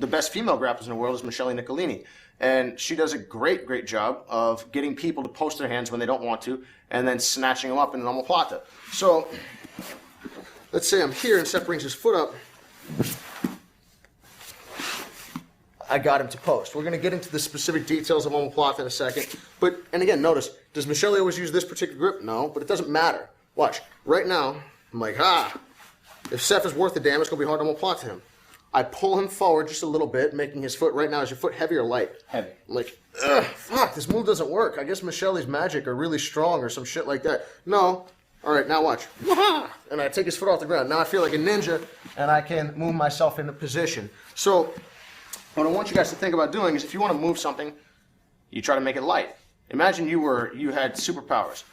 the best female grapplers in the world is Michele Nicolini. And she does a great job of getting people to post their hands when they don't want to, and then snatching them up in an omoplata. So, let's say I'm here and Seth brings his foot up. I got him to post. We're going to get into the specific details of omoplata in a second. And again, notice, does Michele always use this particular grip? No, but it doesn't matter. Watch. Right now, I'm like, if Seth is worth the damn, it's going to be hard to omoplata him. I pull him forward just a little bit, making his foot, right now, is your foot heavy or light? Heavy. I'm like, fuck, this move doesn't work. I guess Michele's magic are really strong or some shit like that. No. All right, now watch. And I take his foot off the ground. Now I feel like a ninja, and I can move myself into position. So what I want you guys to think about doing is if you want to move something, you try to make it light. Imagine you had superpowers.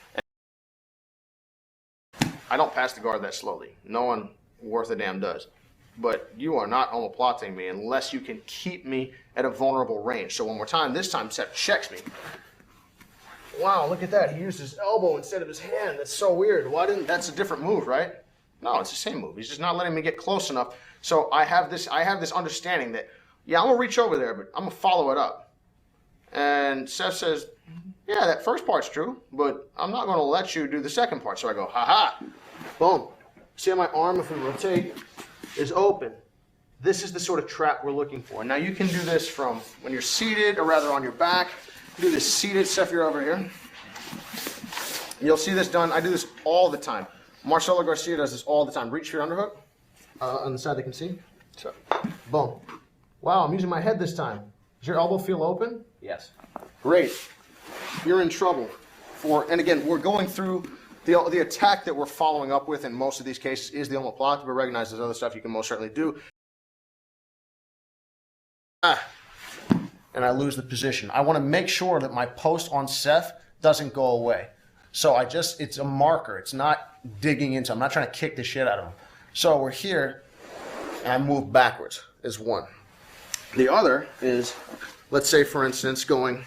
I don't pass the guard that slowly. No one worth a damn does. But you are not omoplating me unless you can keep me at a vulnerable range. So one more time, this time Seth checks me. Wow, look at that. He used his elbow instead of his hand. That's so weird. That's a different move, right? No, it's the same move. He's just not letting me get close enough. So I have this understanding that, yeah, I'm going to reach over there, but I'm going to follow it up. And Seth says, yeah, that first part's true, but I'm not going to let you do the second part. So I go, ha-ha, boom. See how my arm, if we rotate, is open. This is the sort of trap we're looking for. Now you can do this from when you're seated, or rather on your back. Do this seated. Seth, you're over here. You'll see this done. I do this all the time. Marcelo Garcia does this all the time. Reach for your underhook on the side they can see. So, boom. Wow, I'm using my head this time. Does your elbow feel open? Yes. Great. You're in trouble. And again, we're going through the attack that we're following up with in most of these cases is the omoplata, but recognize there's other stuff you can most certainly do. And I lose the position. I want to make sure that my post on Seth doesn't go away. So it's a marker. It's not digging into. I'm not trying to kick the shit out of him. So we're here, and I move backwards is one. The other is, let's say, for instance, going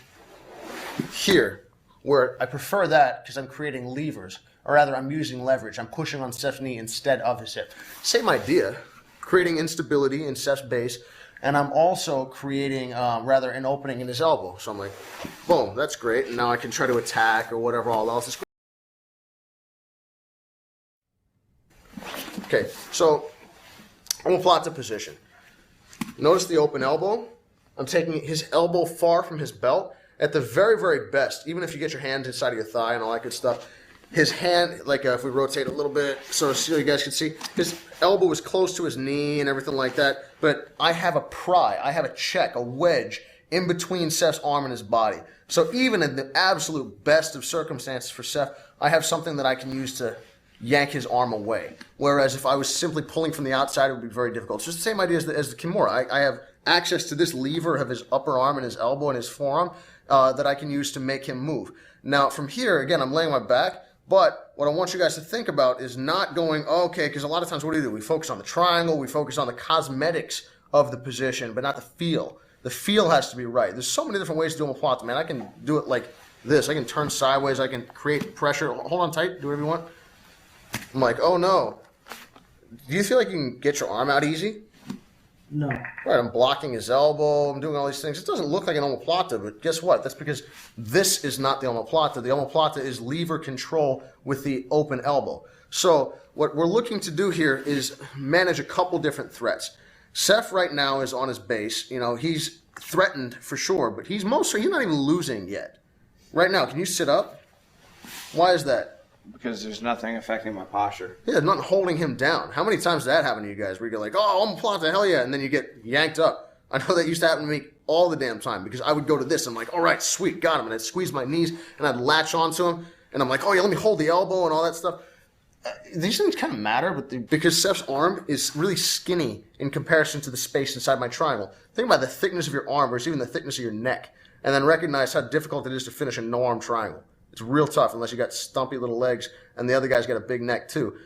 here, where I prefer that because I'm creating levers, or rather I'm using leverage. I'm pushing on Seth's knee instead of his hip. Same idea, creating instability in Seth's base, and I'm also creating, an opening in his elbow. So I'm like, boom, that's great. And now I can try to attack or whatever all else is great. Okay, so omoplata position. Notice the open elbow. I'm taking his elbow far from his belt. At the very, very best, even if you get your hand inside of your thigh and all that good stuff, his hand, if we rotate a little bit so you guys can see, his elbow is close to his knee and everything like that, but I have a pry, I have a check, a wedge in between Seth's arm and his body. So even in the absolute best of circumstances for Seth, I have something that I can use to yank his arm away. Whereas if I was simply pulling from the outside, it would be very difficult. It's just the same idea as the Kimura. I have access to this lever of his upper arm and his elbow and his forearm that I can use to make him move. Now from here, again, I'm laying my back, but what I want you guys to think about is not going, okay, because a lot of times what do? We focus on the triangle, we focus on the cosmetics of the position, but not the feel. The feel has to be right. There's so many different ways to do omoplata, man. I can do it like this. I can turn sideways. I can create pressure. Hold on tight. Do whatever you want. I'm like, oh no. Do you feel like you can get your arm out easy? No. Right, I'm blocking his elbow. I'm doing all these things. It doesn't look like an omoplata, but guess what? That's because this is not the omoplata. The omoplata is lever control with the open elbow. So what we're looking to do here is manage a couple different threats. Seth right now is on his base. He's threatened for sure, but he's not even losing yet. Right now, can you sit up? Why is that? Because there's nothing affecting my posture. Yeah, nothing holding him down. How many times did that happen to you guys where you go like, oh, omoplata, hell yeah, and then you get yanked up? I know that used to happen to me all the damn time because I would go to this and I'm like, all right, sweet, got him. And I'd squeeze my knees and I'd latch onto him and I'm like, oh yeah, let me hold the elbow and all that stuff. These things kind of matter, but because Seth's arm is really skinny in comparison to the space inside my triangle. Think about the thickness of your arm versus even the thickness of your neck, and then recognize how difficult it is to finish a no-arm triangle. It's real tough unless you got stumpy little legs and the other guy's got a big neck too.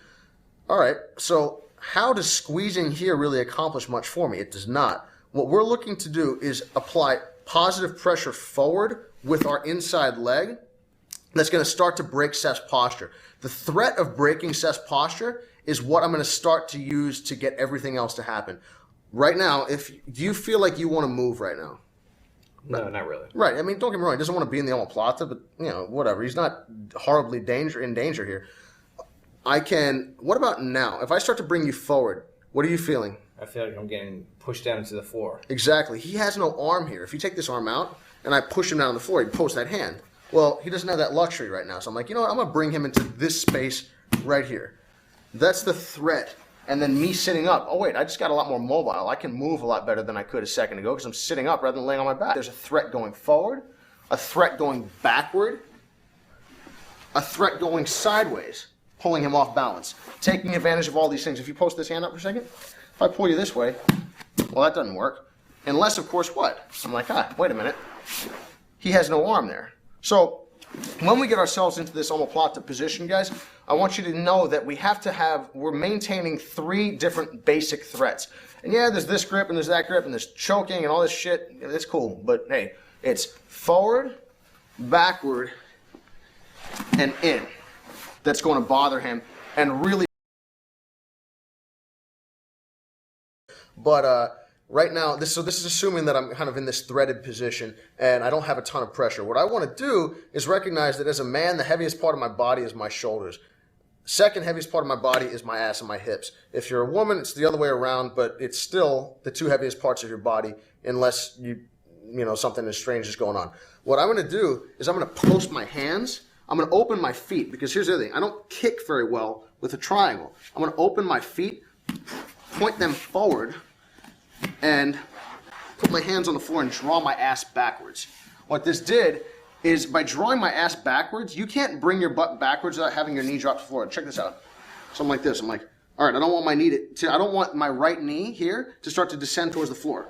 All right, so how does squeezing here really accomplish much for me? It does not. What we're looking to do is apply positive pressure forward with our inside leg. That's going to start to break Seth's posture. The threat of breaking Seth's posture is what I'm going to start to use to get everything else to happen. Right now, do you feel like you want to move right now? No, not really. Right. I mean, don't get me wrong. He doesn't want to be in the omoplata, but, whatever. He's not horribly in danger here. What about now? If I start to bring you forward, what are you feeling? I feel like I'm getting pushed down to the floor. Exactly. He has no arm here. If you take this arm out and I push him down on the floor, he'd post that hand. Well, he doesn't have that luxury right now. So I'm like, you know what? I'm going to bring him into this space right here. That's the threat. And then me sitting up. Oh, wait, I just got a lot more mobile. I can move a lot better than I could a second ago because I'm sitting up rather than laying on my back. There's a threat going forward, a threat going backward, a threat going sideways, pulling him off balance, taking advantage of all these things. If you post this hand up for a second, if I pull you this way, well, that doesn't work. Unless, of course, what? I'm like, wait a minute. He has no arm there. So when we get ourselves into this omoplata position, guys, I want you to know that we're maintaining 3 different basic threats. And yeah, there's this grip and there's that grip and there's choking and all this shit. That's cool. But hey, it's forward, backward, and in. That's going to bother him and really. But right now, this is assuming that I'm kind of in this threaded position and I don't have a ton of pressure. What I want to do is recognize that as a man, the heaviest part of my body is my shoulders. Second heaviest part of my body is my ass and my hips. If you're a woman, it's the other way around, but it's still the 2 heaviest parts of your body unless something as strange is going on. What I'm going to do is I'm going to post my hands. I'm going to open my feet because here's the other thing. I don't kick very well with a triangle. I'm going to open my feet, point them forward, and put my hands on the floor and draw my ass backwards. What this did is by drawing my ass backwards, you can't bring your butt backwards without having your knee drop to the floor. Check this out. So I'm like this. I'm like, all right, I don't want my right knee here to start to descend towards the floor.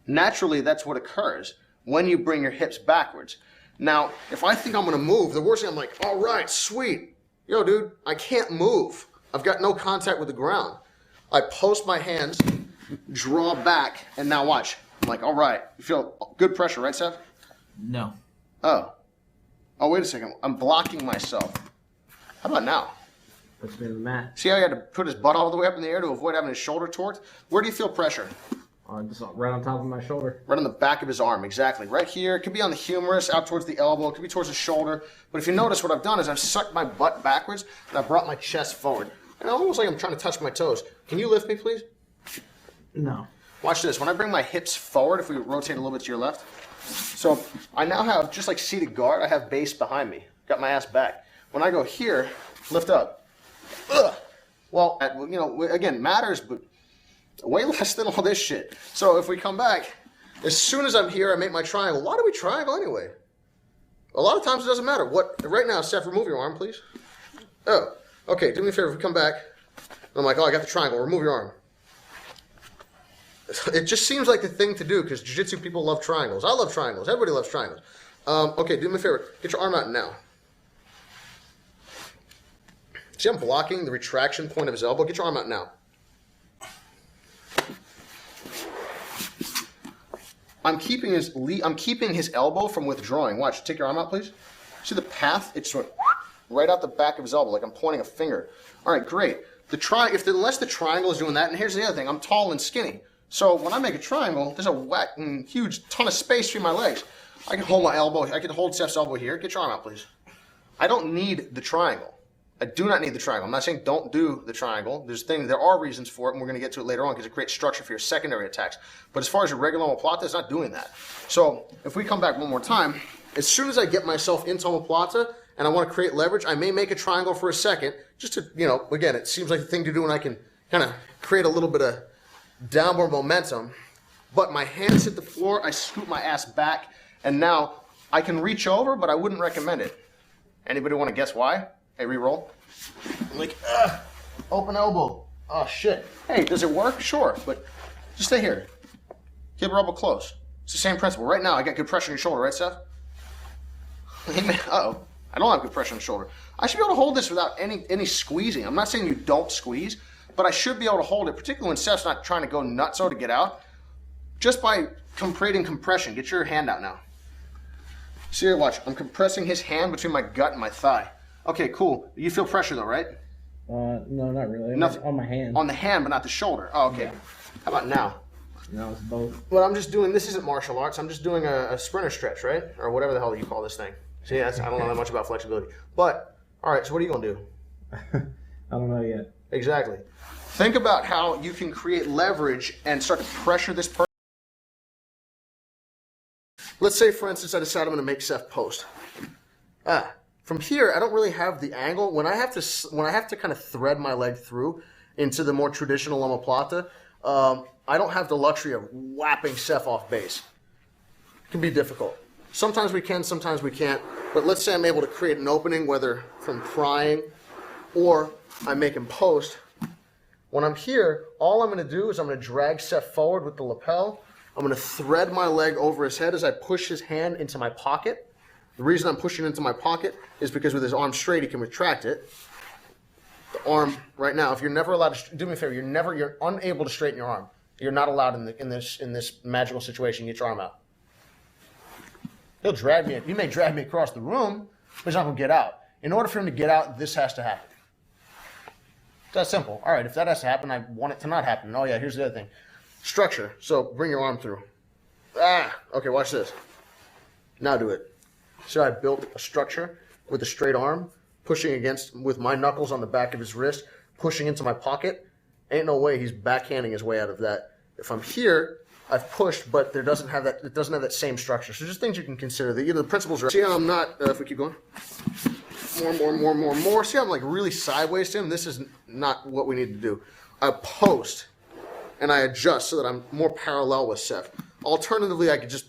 Naturally, that's what occurs when you bring your hips backwards. Now, if I think I'm going to move, the worst thing, I'm like, all right, sweet. Yo, dude, I can't move. I've got no contact with the ground. I post my hands, draw back, and now watch. I'm like, all right. You feel good pressure, right, Seth? No. Oh, wait a second. I'm blocking myself. How about now? Puts me in the mat. See how he had to put his butt all the way up in the air to avoid having his shoulder torqued? Where do you feel pressure? Just right on top of my shoulder. Right on the back of his arm, exactly. Right here. It could be on the humerus, out towards the elbow. It could be towards the shoulder. But if you notice, what I've done is I've sucked my butt backwards and I brought my chest forward. And almost like I'm trying to touch my toes. Can you lift me, please? No. Watch this. When I bring my hips forward, if we rotate a little bit to your left. So I now have, just like seated guard, I have base behind me. Got my ass back. When I go here, lift up. Ugh. Well, again, matters, but way less than all this shit. So if we come back, as soon as I'm here, I make my triangle. Why do we triangle anyway? A lot of times it doesn't matter. Right now, Steph, remove your arm, please. Oh, okay. Do me a favor. If we come back, I'm like, I got the triangle. Remove your arm. It just seems like the thing to do because jiu-jitsu people love triangles. I love triangles. Everybody loves triangles. Okay, do me a favor. Get your arm out now. See, I'm blocking the retraction point of his elbow. Get your arm out now. I'm keeping his elbow from withdrawing. Watch. Take your arm out, please. See the path? It's right out the back of his elbow, like I'm pointing a finger. All right, great. Unless the triangle is doing that, and here's the other thing. I'm tall and skinny. So when I make a triangle, there's a huge ton of space between my legs. I can hold my elbow. I can hold Steph's elbow here. Get your arm out, please. I don't need the triangle. I do not need the triangle. I'm not saying don't do the triangle. There are reasons for it, and we're going to get to it later on because it creates structure for your secondary attacks. But as far as your regular omoplata, it's not doing that. So if we come back one more time, as soon as I get myself into omoplata and I want to create leverage, I may make a triangle for a second just to, again, it seems like the thing to do, and I can kind of create a little bit of downward momentum. But my hands hit the floor, I scoop my ass back, and now I can reach over, but I wouldn't recommend it. Anybody want to guess why? Hey, re-roll. I'm like, open elbow. Oh, shit. Hey, does it work? Sure, but just stay here. Keep your elbow close. It's the same principle. Right now, I got good pressure on your shoulder, right, Seth? Uh-oh. I don't have good pressure on the shoulder. I should be able to hold this without any squeezing. I'm not saying you don't squeeze, but I should be able to hold it, particularly when Steph's not trying to go nutso to get out, just by creating compression. Get your hand out now. See here, watch. I'm compressing his hand between my gut and my thigh. Okay, cool. You feel pressure though, right? No, not really. Nothing. On my hand. On the hand, but not the shoulder. Oh, okay. Yeah. How about now? No, it's both. But I'm just doing, this isn't martial arts. I'm just doing a sprinter stretch, right? Or whatever the hell you call this thing. See, I don't know that much about flexibility. But, all right, so what are you going to do? I don't know yet. Exactly. Think about how you can create leverage and start to pressure this person. Let's say, for instance, I decide I'm going to make Seth post. From here, I don't really have the angle. When I have to kind of thread my leg through into the more traditional omoplata, I don't have the luxury of whapping Seth off base. It can be difficult. Sometimes we can, sometimes we can't. But let's say I'm able to create an opening, whether from prying or I make him post. When I'm here, all I'm going to do is I'm going to drag Seth forward with the lapel. I'm going to thread my leg over his head as I push his hand into my pocket. The reason I'm pushing into my pocket is because with his arm straight, he can retract it. The arm, right now, if you're never allowed to, do me a favor, you're unable to straighten your arm. You're not allowed in this magical situation. Get your arm out. He'll drag me. He may drag me across the room, but he's not going to get out. In order for him to get out, this has to happen. It's that simple. All right, if that has to happen, I want it to not happen. Oh yeah, here's the other thing. Structure. So bring your arm through. Okay, watch this. Now do it. So I built a structure with a straight arm, pushing against, with my knuckles on the back of his wrist, pushing into my pocket. Ain't no way he's backhanding his way out of that. If I'm here, I've pushed, but it doesn't have that same structure. So just things you can consider. The principles are, see how I'm not, if we keep going, more. See how I'm like really sideways to him? This is not what we need to do. I post and I adjust so that I'm more parallel with Seth. Alternatively, I could just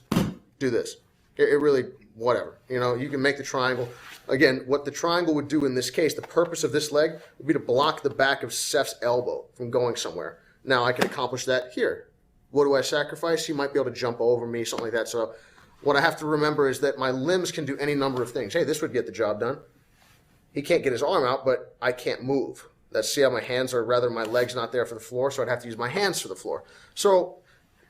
do this. It really, whatever. You know, you can make the triangle. Again, what the triangle would do in this case, the purpose of this leg would be to block the back of Seth's elbow from going somewhere. Now I can accomplish that here. What do I sacrifice? He might be able to jump over me, something like that. So what I have to remember is that my limbs can do any number of things. Hey, this would get the job done. He can't get his arm out, but I can't move. See how my hands are, rather my leg's not there for the floor, so I'd have to use my hands for the floor. So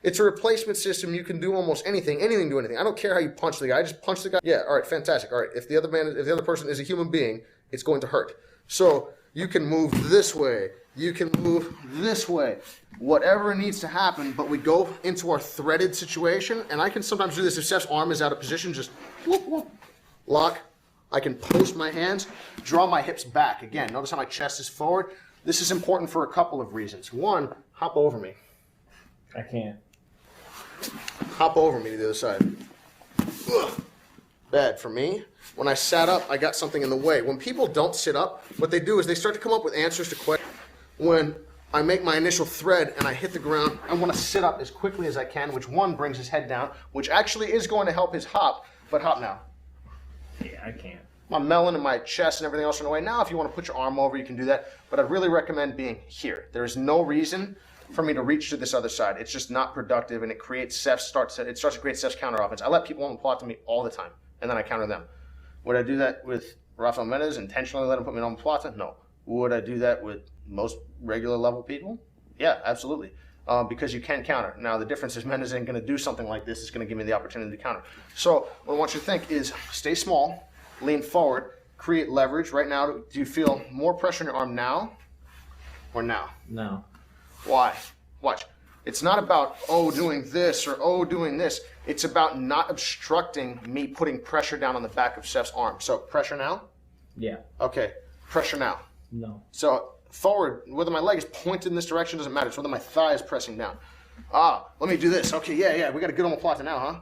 it's a replacement system. You can do almost anything do anything. I don't care how you punch the guy. I just punch the guy. Yeah, all right, fantastic. All right, if the other person is a human being, it's going to hurt. So you can move this way. You can move this way. Whatever needs to happen, but we go into our threaded situation, and I can sometimes do this if Seth's arm is out of position, just whoop, whoop, lock. I can post my hands, draw my hips back. Again, notice how my chest is forward. This is important for a couple of reasons. One, hop over me. I can't. Hop over me to the other side. Ugh. Bad for me. When I sat up, I got something in the way. When people don't sit up, what they do is they start to come up with answers to questions. When I make my initial thread and I hit the ground, I want to sit up as quickly as I can, which one brings his head down, which actually is going to help his hop, but hop now. Yeah, I can't. My melon and my chest and everything else in the way. Now, if you want to put your arm over, you can do that, but I'd really recommend being here. There is no reason for me to reach to this other side. It's just not productive, and it starts to create Seth's counter offense. I let people omoplata to me all the time, and then I counter them. Would I do that with Rafael Mendez, intentionally let him put me on omoplata? No. Would I do that with most regular level people? Yeah, absolutely. Because you can counter. Now, the difference is Mendez ain't going to do something like this. It's going to give me the opportunity to counter. So what I want you to think is stay small, lean forward, create leverage. Right now, do you feel more pressure on your arm now or now? No. Why? Watch. It's not about, doing this or, doing this. It's about not obstructing me putting pressure down on the back of Seth's arm. So pressure now? Yeah. Okay. Pressure now. No. So forward, whether my leg is pointed in this direction doesn't matter. It's whether my thigh is pressing down. Let me do this. Okay, yeah. We got a good omoplata now, huh?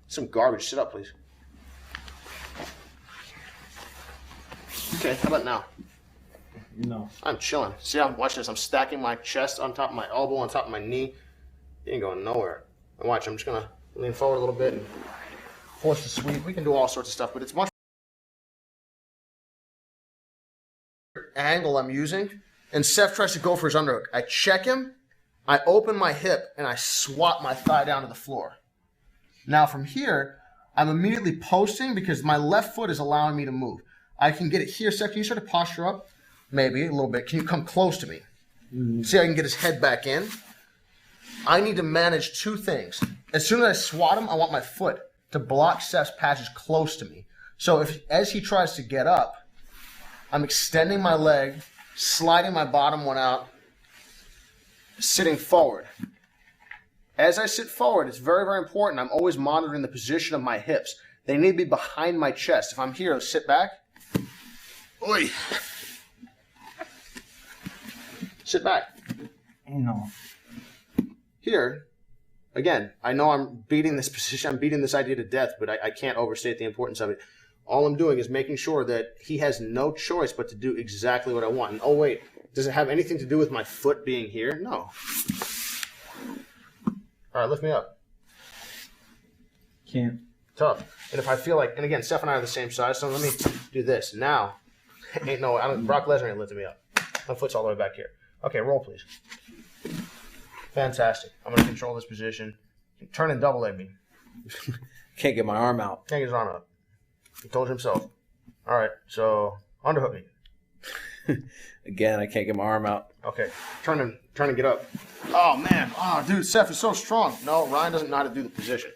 Some garbage. Sit up, please. Okay, how about now? No. I'm chilling. See, watch this. I'm stacking my chest on top of my elbow, on top of my knee. You ain't going nowhere. And watch, I'm just going to lean forward a little bit and force the sweep. We can do all sorts of stuff, but it's much angle I'm using. And Seth tries to go for his underhook. I check him, I open my hip, and I swap my thigh down to the floor. Now from here, I'm immediately posting because my left foot is allowing me to move. I can get it here. Seth, can you sort of posture up? Maybe a little bit. Can you come close to me? See how I can get his head back in? I need to manage two things. As soon as I swat him, I want my foot to block Seth's passage close to me. So as he tries to get up, I'm extending my leg, sliding my bottom one out, sitting forward. As I sit forward, it's very, very important. I'm always monitoring the position of my hips. They need to be behind my chest. If I'm here, sit back. Oi. Sit back. No. Here, again, I know I'm beating this position, I'm beating this idea to death, but I can't overstate the importance of it. All I'm doing is making sure that he has no choice but to do exactly what I want. And oh wait, does it have anything to do with my foot being here? No. All right, lift me up. Can't. Tough. And if I feel like, and again, Steph and I are the same size, so let me do this. Now, Brock Lesnar ain't lifting me up. My foot's all the way back here. Okay, roll please. Fantastic. I'm going to control this position. Turn and double leg me. Can't get my arm out. Can't get his arm out. He told you himself. All right, so underhook me. Again, I can't get my arm out. Okay, turn and get up. Oh, man. Oh, dude, Seth is so strong. No, Ryan doesn't know how to do the position.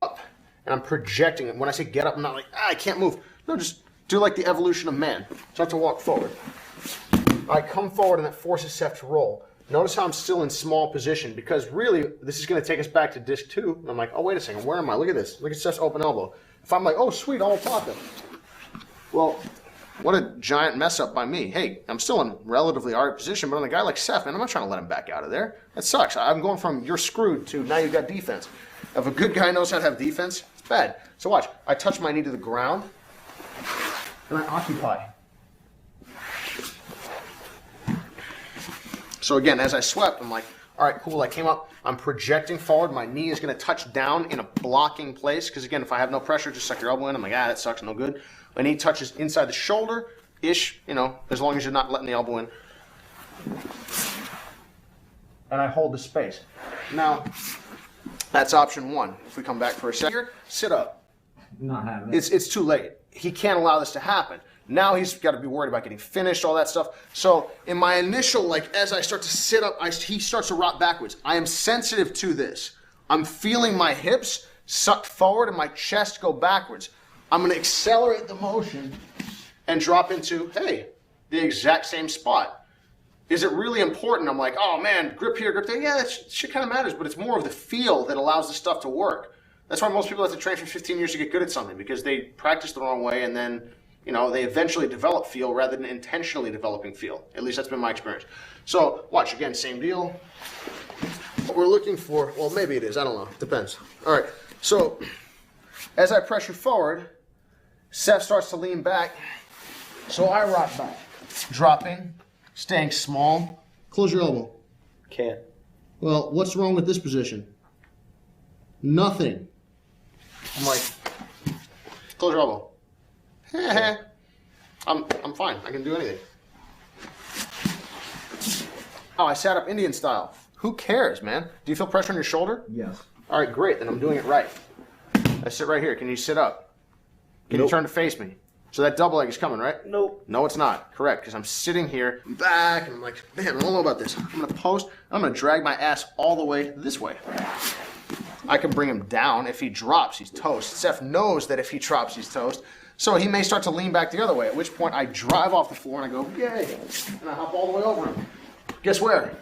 Up, and I'm projecting it. When I say get up, I'm not like, I can't move. No, just do like the evolution of man. Start to walk forward. I come forward, and that forces Seth to roll. Notice how I'm still in small position, because really, this is going to take us back to disc 2. And I'm like, oh, wait a second, where am I? Look at this. Look at Seth's open elbow. If I'm like, oh, sweet, omoplata. Well, what a giant mess up by me. Hey, I'm still in relatively alright position, but on a guy like Seth, man, I'm not trying to let him back out of there. That sucks. I'm going from you're screwed to now you've got defense. If a good guy knows how to have defense, it's bad. So watch. I touch my knee to the ground, and I occupy. So again, as I swept, I'm like, all right, cool. I came up. I'm projecting forward. My knee is going to touch down in a blocking place. Because again, if I have no pressure, just suck your elbow in. I'm like, that sucks, no good. My knee touches inside the shoulder-ish, as long as you're not letting the elbow in. And I hold the space. Now, that's option 1. If we come back for a second here, sit up. Not having it. It's too late. He can't allow this to happen. Now he's got to be worried about getting finished, all that stuff. So in my initial, as I start to sit up, he starts to rock backwards. I am sensitive to this. I'm feeling my hips suck forward and my chest go backwards. I'm going to accelerate the motion and drop into, hey, the exact same spot. Is it really important? I'm like, oh man, grip here, grip there. Yeah, that shit kind of matters, but it's more of the feel that allows this stuff to work. That's why most people have to train for 15 years to get good at something, because they practice the wrong way and then they eventually develop feel rather than intentionally developing feel. At least that's been my experience. So watch, again, same deal. What we're looking for, well, maybe it is, I don't know, depends. All right, so as I pressure forward, Seth starts to lean back, so I rock back. Dropping, staying small. Close your elbow. Can't. Well, what's wrong with this position? Nothing. I'm like, close your elbow. I'm fine. I can do anything. Oh, I sat up Indian style. Who cares, man? Do you feel pressure on your shoulder? Yes. All right, great. Then I'm doing it right. I sit right here. Can you sit up? Can you turn to face me? So that double leg is coming, right? Nope. No, it's not. Correct, because I'm sitting here, back, and I'm like, man, I don't know about this. I'm going to post. I'm going to drag my ass all the way this way. I can bring him down. If he drops, he's toast. Seth knows that if he drops, he's toast. So he may start to lean back the other way, at which point I drive off the floor and I go, yay, and I hop all the way over him. Guess where?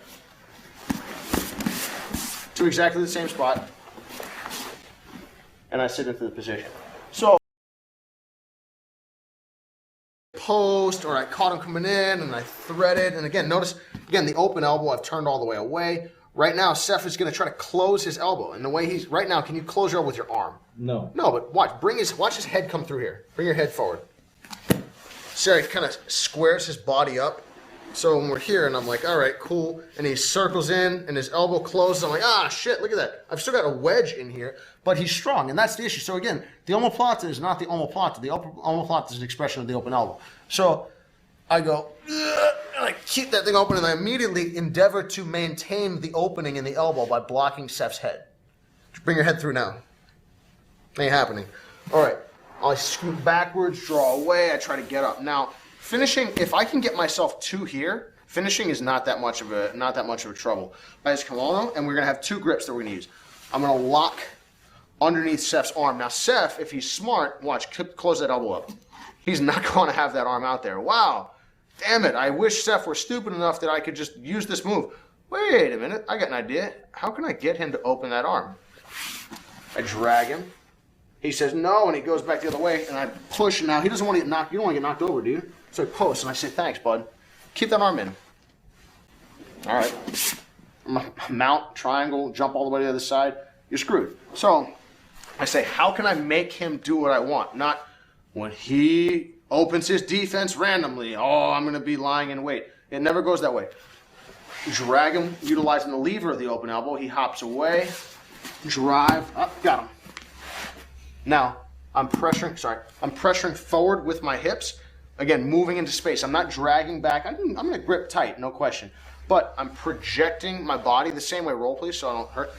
To exactly the same spot. And I sit into the position. So, post, or I caught him coming in and I threaded, and again, notice, the open elbow, I've turned all the way away. Right now, Seth is going to try to close his elbow. And the way he's, right now, can you close your elbow with your arm? No. No, but watch his head come through here. Bring your head forward. Sarah kind of squares his body up. So when we're here, and I'm like, all right, cool. And he circles in, and his elbow closes. I'm like, ah, shit, look at that. I've still got a wedge in here, but he's strong, and that's the issue. So again, the omoplata is not the omoplata. The omoplata is an expression of the open elbow. So I go, and I keep that thing open, and I immediately endeavor to maintain the opening in the elbow by blocking Seth's head. Bring your head through now. Ain't happening. All right. I scoot backwards, draw away. I try to get up. Now, finishing, if I can get myself to here, finishing is not that much of a trouble. I just come on, and we're gonna have 2 grips that we're gonna use. I'm gonna lock underneath Seth's arm. Now, Seth, if he's smart, watch, close that elbow up. He's not going to have that arm out there. Wow. damn it, I wish Seth were stupid enough that I could just use this move. Wait a minute, I got an idea. How can I get him to open that arm? I drag him. He says no, and he goes back the other way, and I push, and now he doesn't want to get knocked. You don't want to get knocked over, do you? So I post, and I say, thanks, bud. Keep that arm in. All right. Mount, triangle, jump all the way to the other side. You're screwed. So I say, how can I make him do what I want? Not when he opens his defense randomly. Oh, I'm going to be lying in wait. It never goes that way. Drag him, utilizing the lever of the open elbow. He hops away. Drive. Up, got him. Now, I'm pressuring forward with my hips. Again, moving into space. I'm not dragging back. I'm going to grip tight, no question. But I'm projecting my body the same way. Roll, please, so I don't hurt.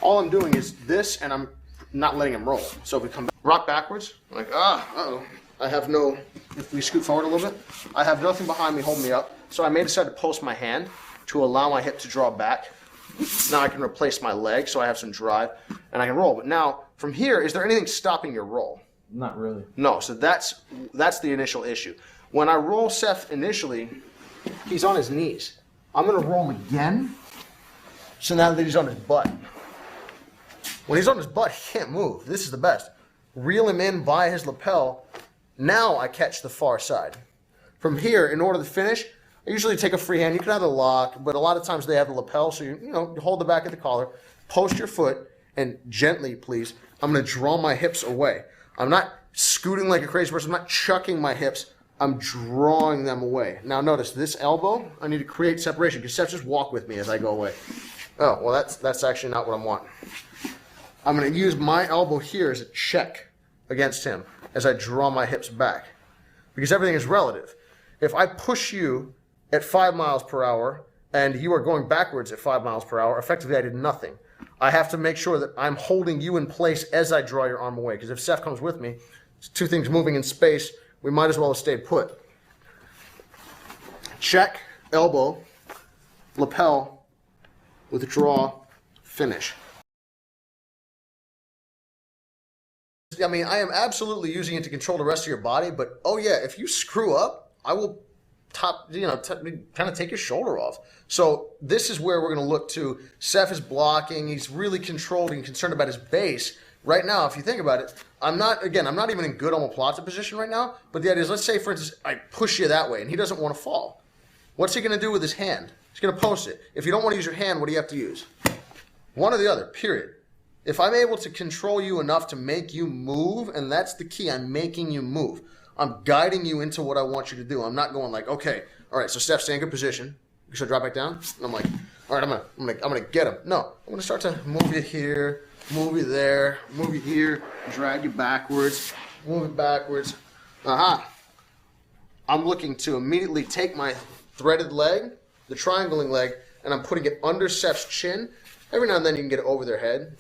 All I'm doing is this, and I'm not letting him roll. So if we come back, rock backwards, I'm like, uh-oh. I have no, if we scoot forward a little bit, I have nothing behind me holding me up. So I may decide to post my hand to allow my hip to draw back. Now I can replace my leg, so I have some drive, and I can roll. But now, from here, is there anything stopping your roll? Not really. No, so that's the initial issue. When I roll Seth initially, he's on his knees. I'm going to roll him again, so now that he's on his butt. When he's on his butt, he can't move. This is the best. Reel him in by his lapel. Now I catch the far side. From here, in order to finish, I usually take a free hand. You can have the lock, but a lot of times they have the lapel, so you hold the back of the collar, post your foot, and gently, please, I'm going to draw my hips away. I'm not scooting like a crazy person. I'm not chucking my hips. I'm drawing them away. Now notice, this elbow, I need to create separation, because Seth just walk with me as I go away. Oh, well, that's actually not what I want. I'm going to use my elbow here as a check against him as I draw my hips back, because everything is relative. If I push you at 5 miles per hour and you are going backwards at 5 miles per hour, effectively I did nothing. I have to make sure that I'm holding you in place as I draw your arm away, because if Seth comes with me, it's two things moving in space, we might as well have stayed put. Check, elbow, lapel, withdraw, finish. I mean, I am absolutely using it to control the rest of your body, but oh yeah, if you screw up, I will kind of take your shoulder off. So this is where we're going to look to. Seth is blocking. He's really controlled and concerned about his base. Right now, if you think about it, I'm not even in good omoplata position right now, but the idea is, let's say, for instance, I push you that way, and he doesn't want to fall. What's he going to do with his hand? He's going to post it. If you don't want to use your hand, what do you have to use? One or the other, period. If I'm able to control you enough to make you move, and that's the key, I'm making you move. I'm guiding you into what I want you to do. I'm not going like, okay, all right, so Steph, stay in good position. Should I drop back down? And I'm like, all right, I'm gonna get him. No, I'm gonna start to move you here, move you there, move you here, drag you backwards, move it backwards. Aha. I'm looking to immediately take my threaded leg, the triangling leg, and I'm putting it under Seth's chin. Every now and then you can get it over their head.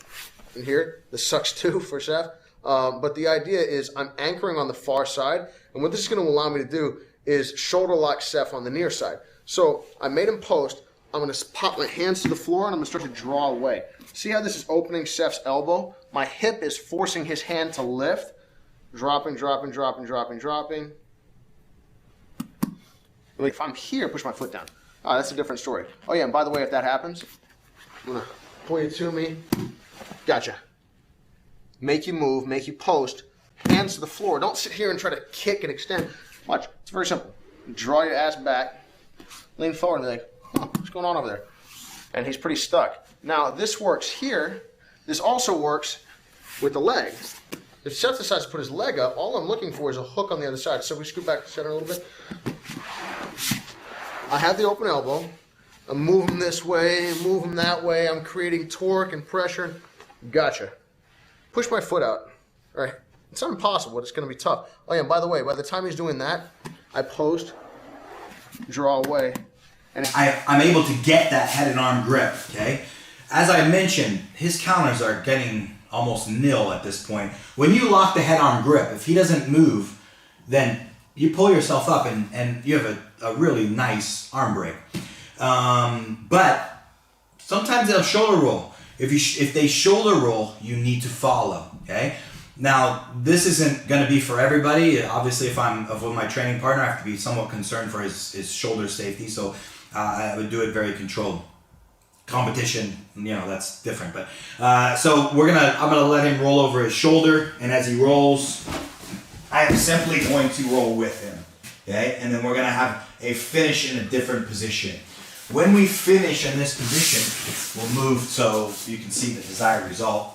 And here, this sucks too for Seth. But the idea is I'm anchoring on the far side, and what this is going to allow me to do is shoulder lock Seth on the near side. So I made him post. I'm going to pop my hands to the floor, and I'm going to start to draw away. See how this is opening Seth's elbow? My hip is forcing his hand to lift. Dropping, dropping, dropping, dropping, dropping. If I'm here, push my foot down. That's a different story. Oh yeah, and by the way, if that happens, I'm going to pull you to me. Gotcha. Make you move, make you post, hands to the floor. Don't sit here and try to kick and extend. Watch, it's very simple. Draw your ass back, lean forward and be like, what's going on over there? And he's pretty stuck. Now, this works here. This also works with the leg. If Seth decides to put his leg up, all I'm looking for is a hook on the other side. So we scoot back to center a little bit. I have the open elbow. I'm moving this way, move him that way. I'm creating torque and pressure. Gotcha. Push my foot out. All right. It's not impossible, but it's going to be tough. Oh yeah, and by the way, by the time he's doing that, I post, draw away. And I'm able to get that head and arm grip, okay? As I mentioned, his counters are getting almost nil at this point. When you lock the head arm grip, if he doesn't move, then you pull yourself up and you have a really nice arm break. But sometimes they'll shoulder roll. If they shoulder roll, you need to follow, okay? Now, this isn't going to be for everybody. Obviously, if I'm with my training partner, I have to be somewhat concerned for his shoulder safety. So I would do it very controlled. Competition, that's different. But so I'm gonna let him roll over his shoulder, and as he rolls, I am simply going to roll with him. Okay, and then we're gonna have a finish in a different position. When we finish in this position, we'll move so you can see the desired result.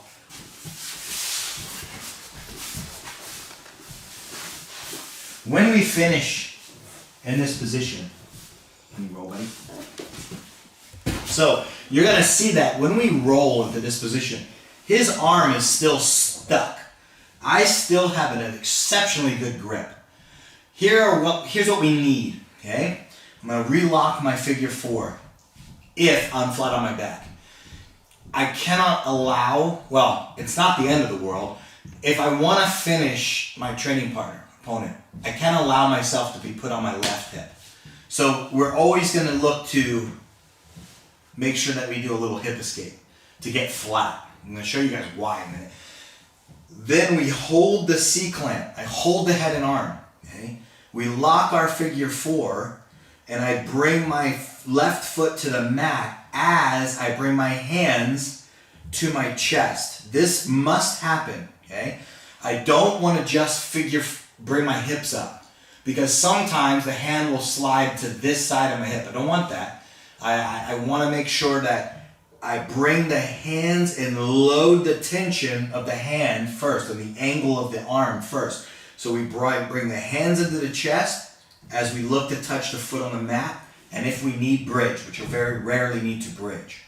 When we finish in this position, can you roll, buddy? So you're gonna see that when we roll into this position, his arm is still stuck. I still have an exceptionally good grip. Here's what we need, okay? I'm gonna relock my figure 4 if I'm flat on my back. I cannot allow, it's not the end of the world. If I wanna finish my training opponent, I can't allow myself to be put on my left hip. So we're always gonna look to make sure that we do a little hip escape to get flat. I'm going to show you guys why in a minute. Then we hold the C-clamp. I hold the head and arm. Okay? We lock our figure 4, and I bring my left foot to the mat as I bring my hands to my chest. This must happen. Okay? I don't want to just bring my hips up, because sometimes the hand will slide to this side of my hip. I don't want that. I want to make sure that I bring the hands and load the tension of the hand first, and the angle of the arm first. So we bring the hands into the chest as we look to touch the foot on the mat, and if we need bridge, which you very rarely need to bridge.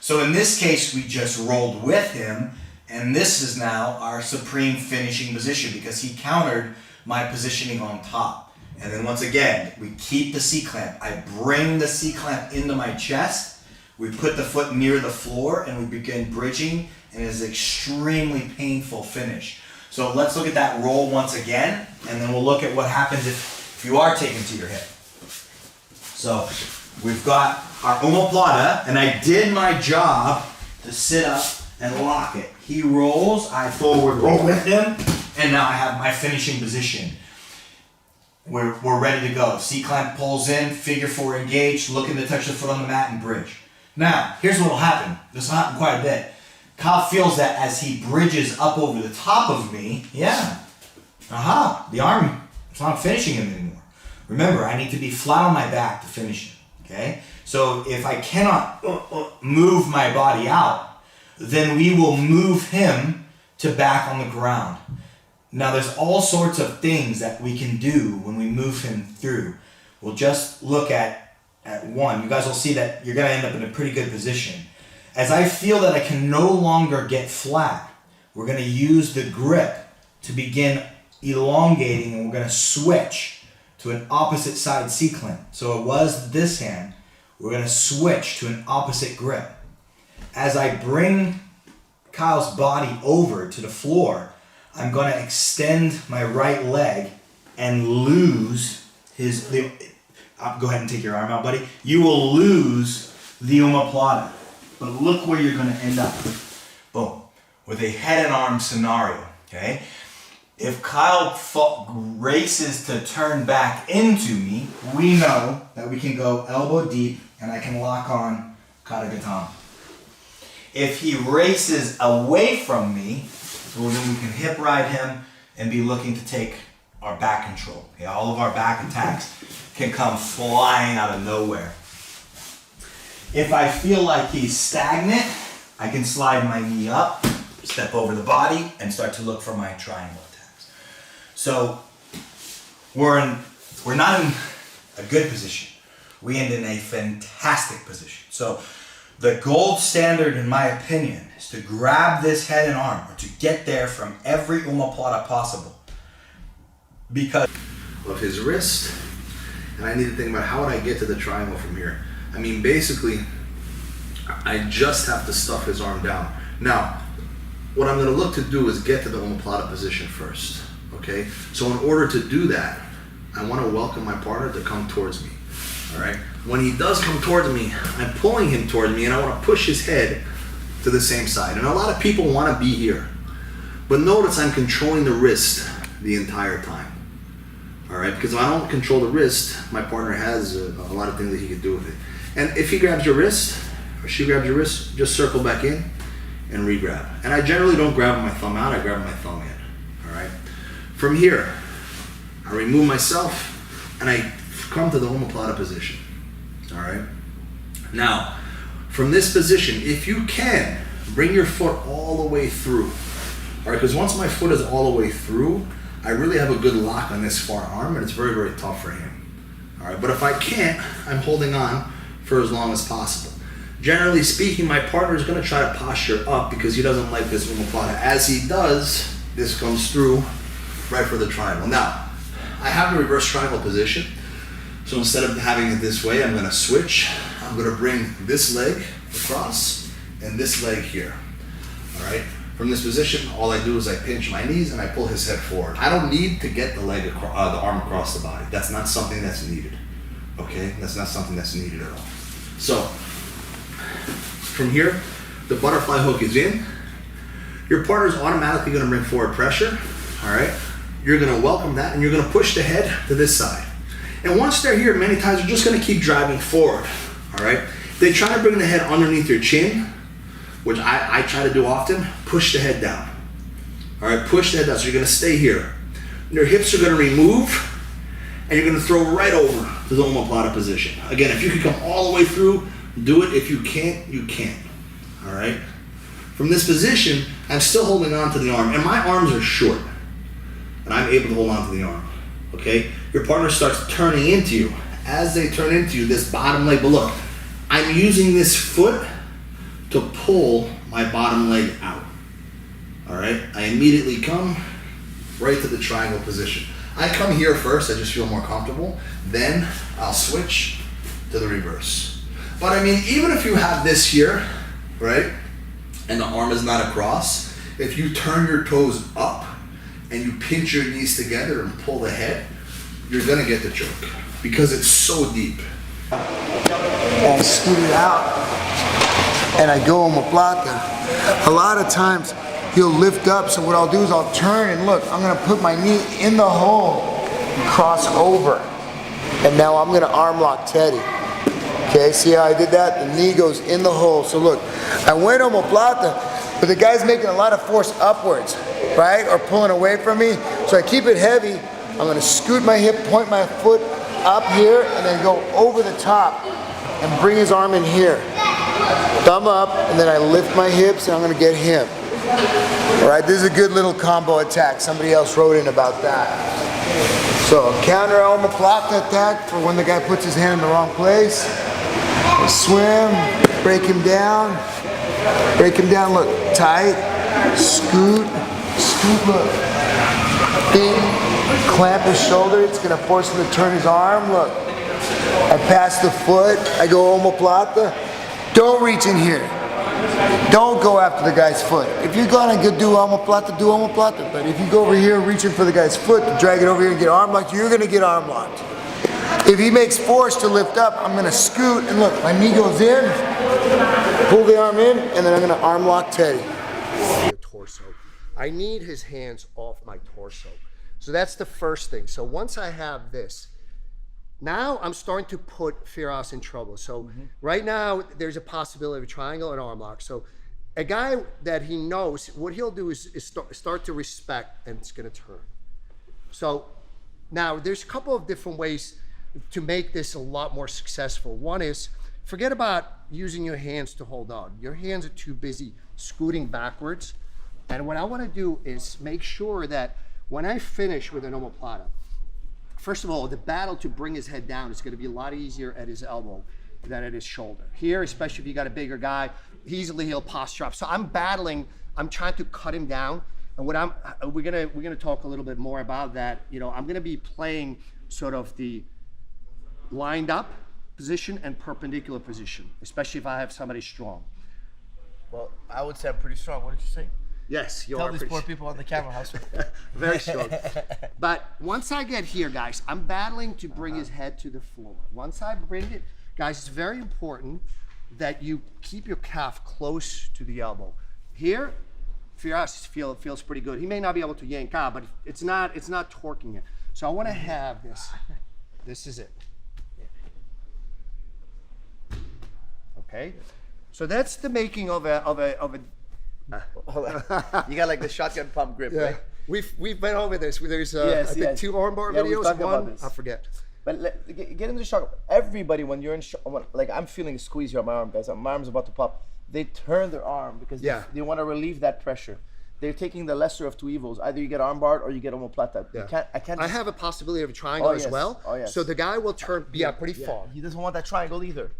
So in this case, we just rolled with him, and this is now our supreme finishing position because he countered my positioning on top. And then once again, we keep the C-clamp. I bring the C-clamp into my chest. We put the foot near the floor and we begin bridging, and it is an extremely painful finish. So let's look at that roll once again, and then we'll look at what happens if you are taken to your hip. So we've got our omoplata, and I did my job to sit up and lock it. He rolls, I forward roll with him, and now I have my finishing position. We're ready to go. C-clamp pulls in, figure 4 engaged, looking to touch the foot on the mat and bridge. Now, here's what will happen. This will happen quite a bit. Kyle feels that as he bridges up over the top of me, the arm, it's not finishing him anymore. Remember, I need to be flat on my back to finish him, okay? So if I cannot move my body out, then we will move him to back on the ground. Now there's all sorts of things that we can do when we move him through. We'll just look at one. You guys will see that you're going to end up in a pretty good position. As I feel that I can no longer get flat, we're going to use the grip to begin elongating, and we're going to switch to an opposite side C-clamp. So it was this hand. We're going to switch to an opposite grip. As I bring Kyle's body over to the floor, I'm going to extend my right leg and lose go ahead and take your arm out, buddy. You will lose the omoplata. But look where you're going to end up. Boom. With a head and arm scenario. Okay? If Kyle races to turn back into me, we know that we can go elbow deep and I can lock on katagatame. If he races away from me, well, then we can hip ride him and be looking to take our back control. Okay? All of our back attacks can come flying out of nowhere. If I feel like he's stagnant, I can slide my knee up, step over the body, and start to look for my triangle attacks. So we're not in a good position. We end in a fantastic position. So the gold standard, in my opinion, is to grab this head and arm, or to get there from every omoplata possible, because of his wrist, and I need to think about how would I get to the triangle from here. I mean, basically, I just have to stuff his arm down. Now, what I'm going to look to do is get to the omoplata position first, okay? So in order to do that, I want to welcome my partner to come towards me, all right? When he does come towards me, I'm pulling him towards me, and I want to push his head to the same side. And a lot of people want to be here, But notice I'm controlling the wrist the entire time. All right, because if I don't control the wrist, my partner has a lot of things that he can do with it. And if he grabs your wrist, or she grabs your wrist, just circle back in and re-grab. And I generally don't grab my thumb out, I grab my thumb in. All right. From here, I remove myself and I come to the omoplata position. All right. Now, from this position, if you can, bring your foot all the way through. All right, because once my foot is all the way through, I really have a good lock on this far arm, and it's very, very tough for him. All right, but if I can't, I'm holding on for as long as possible. Generally speaking, my partner is going to try to posture up because he doesn't like this omoplata. As he does, this comes through right for the triangle. Now, I have the reverse triangle position. So instead of having it this way, I'm going to switch. I'm going to bring this leg across and this leg here. All right. From this position, all I do is I pinch my knees and I pull his head forward. I don't need to get the leg the arm across the body. That's not something that's needed. Okay, that's not something that's needed at all. So from here, the butterfly hook is in. Your partner is automatically going to bring forward pressure. All right, you're going to welcome that and you're going to push the head to this side. And once they're here, many times you're just going to keep driving forward. All right, they try to bring the head underneath your chin, which I try to do often. Push the head down. All right, push the head down. So you're going to stay here. Your hips are going to remove, and you're going to throw right over to the omoplata position. Again, if you can come all the way through, do it. If you can't, you can't. All right. From this position, I'm still holding on to the arm, and my arms are short, and I'm able to hold on to the arm. Okay. Your partner starts turning into you. As they turn into you, this bottom leg. But look, I'm using this foot to pull my bottom leg out. All right, I immediately come right to the triangle position. I come here first, I just feel more comfortable. Then I'll switch to the reverse. But I mean, even if you have this here, right, and the arm is not across, if you turn your toes up and you pinch your knees together and pull the head, you're gonna get the choke because it's so deep. And scoot it out, and I go omoplata. A lot of times he'll lift up, so what I'll do is I'll turn and look, I'm gonna put my knee in the hole and cross over. And now I'm gonna arm lock Teddy. Okay, see how I did that? The knee goes in the hole. So look, I went omoplata, but the guy's making a lot of force upwards, right? Or pulling away from me. So I keep it heavy. I'm gonna scoot my hip, point my foot up here, and then go over the top and bring his arm in here. Thumb up, and then I lift my hips, and I'm gonna get him. All right, this is a good little combo attack. Somebody else wrote in about that. So counter omoplata attack for when the guy puts his hand in the wrong place. Swim, break him down, look, tight, scoot, look, big, clamp his shoulder, it's gonna force him to turn his arm, look. I pass the foot, I go omoplata. Don't reach in here. Don't go after the guy's foot. If you're gonna do omoplata, but if you go over here reaching for the guy's foot to drag it over here and get arm locked, you're gonna get arm locked. If he makes force to lift up, I'm gonna scoot, and look, my knee goes in, pull the arm in, and then I'm gonna arm lock Teddy. Torso. I need his hands off my torso. So that's the first thing. So once I have this, now I'm starting to put Firas in trouble. So right now there's a possibility of a triangle and arm lock. So a guy that he knows, what he'll do is start to respect, and it's gonna turn. So now there's a couple of different ways to make this a lot more successful. One is, forget about using your hands to hold on. Your hands are too busy scooting backwards. And what I wanna do is make sure that when I finish with an omoplata, first of all, the battle to bring his head down is gonna be a lot easier at his elbow than at his shoulder. Here, especially if you got a bigger guy, easily he'll posture up. So I'm battling, I'm trying to cut him down. And what we're gonna talk a little bit more about that. You know, I'm gonna be playing sort of the lined up position and perpendicular position, especially if I have somebody strong. Well, I would say I'm pretty strong. What did you say? Yes, you Tell are these pretty poor people on the camera how strong. very strong. But once I get here, guys, I'm battling to bring his head to the floor. Once I bring it, guys, it's very important that you keep your calf close to the elbow. Here, Firas feels pretty good. He may not be able to yank out, but it's not torquing it. So I want to have this. This is it. Okay. So that's the making of a Hold on. You got like the shotgun pump grip, right? We've been over this. There's Yes, I think yes. 2 armbar Yeah, we've videos. talked about One, this. I forget. But get into shock. Everybody, when you're in shock, like I'm feeling a squeeze here on my arm, guys. My arm's about to pop. They turn their arm because they want to relieve that pressure. They're taking the lesser of two evils. Either you get armbarred or you get omoplata. Yeah. I can't. I have a possibility of a triangle as well. Oh, yes. So the guy will turn pretty far. He doesn't want that triangle either.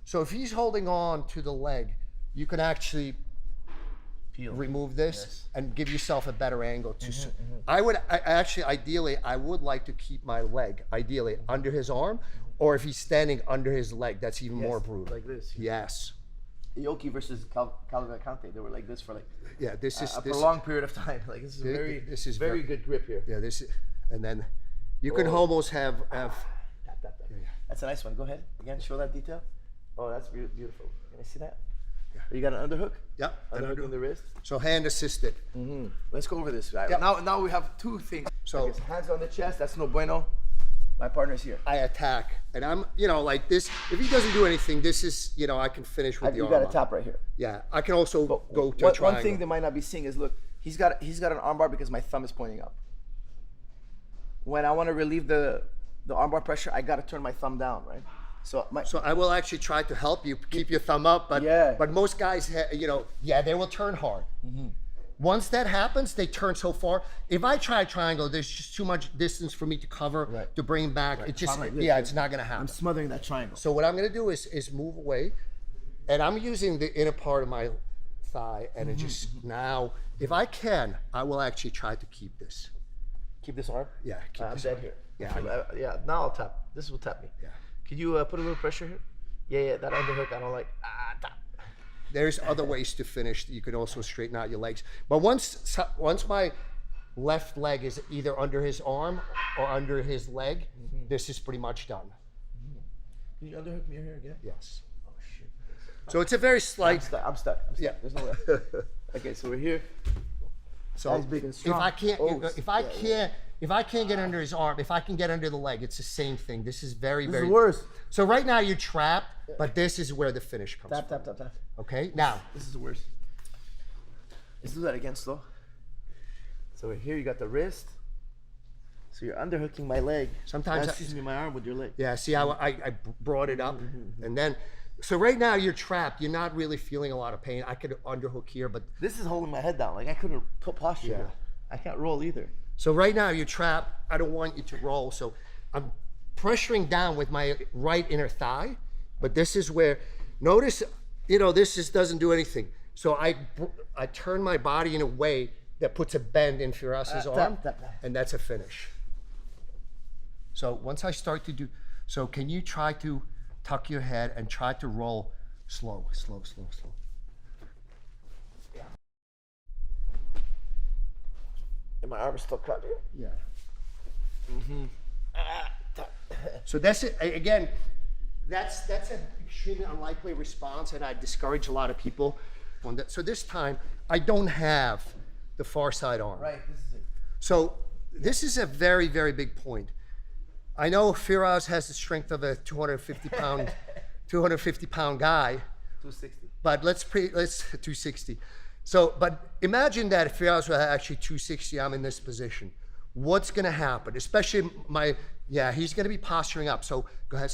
So if he's holding on to the leg, you can actually remove this and give yourself a better angle. Ideally, I would like to keep my leg, ideally, under his arm, or if he's standing under his leg, that's even more brutal. Like this. Yes. Ioki versus Calvin Cante, they were like this for like This is a prolonged period of time. Like this is very good grip here. Yeah, and then you can almost have. Tap. That's a nice one. Go ahead again. Show that detail. Oh, that's beautiful. Can I see that? Yeah. You got an underhook? Yep. Underhook in the wrist. So hand assisted. Let's go over this. Right? Yep. Now we have two things. So Okay, hands on the chest. That's no bueno. My partner's here. I attack, and I'm like this. If he doesn't do anything, this is I can finish with the You arm. got a up. tap right here. Yeah, I can also go to a One triangle. thing they might not be seeing is look, he's got an armbar because my thumb is pointing up. When I want to relieve the armbar pressure, I got to turn my thumb down, right? So I will actually try to help you keep your thumb up, but most guys, they will turn hard. Once that happens, they turn so far. If I try triangle, there's just too much distance for me to cover to bring back. It just it's not gonna happen. I'm smothering that triangle. So what I'm gonna do is move away, and I'm using the inner part of my thigh, and it just now, if I can, I will actually try to keep this. Keep this arm? Yeah, keep I'm this dead arm. here. Yeah, Now I'll tap. This will tap me. Yeah. Could you put a little pressure here? Yeah, that underhook, I don't like. Tap. There's other ways to finish. You can also straighten out your legs. But once my left leg is either under his arm or under his leg, this is pretty much done. Can you underhook me here again? Yes. Oh shit. So it's a very slight. I'm stuck. Yeah. There's no way. Okay, so we're here. So Guy's big and strong. if I can't get under his arm, if I can get under the leg, it's the same thing. This is very, This very is worse. So right now you're trapped, but this is where the finish comes Tap, from. tap. Okay, now. This is the worst. Let's do that again slow. So here you got the wrist. So you're underhooking my leg. Sometimes excuse me, my arm with your leg. Yeah, see how I brought it up, and then, so right now you're trapped. You're not really feeling a lot of pain. I could underhook here, but This is holding my head down. Like I couldn't put posture here. I can't roll either. so right now you're trapped. I don't want you to roll, so I'm pressuring down with my right inner thigh, but this is where, notice, this just doesn't do anything. So I turn my body in a way that puts a bend in Firas's arm, tap. and that's a finish. So once I start to do, so can you try to tuck your head and try to roll slow. And my arm is still cut here. Yeah. So that's it. Again, that's an extremely unlikely response, and I discourage a lot of people on that. So this time, I don't have the far side arm. Right, this is it. So this is a very, very big point. I know Firas has the strength of a 250 pound guy. 260. But let's 260. So, but imagine that if Firas were actually 260, I'm in this position. What's going to happen? Especially he's going to be posturing up. So go ahead,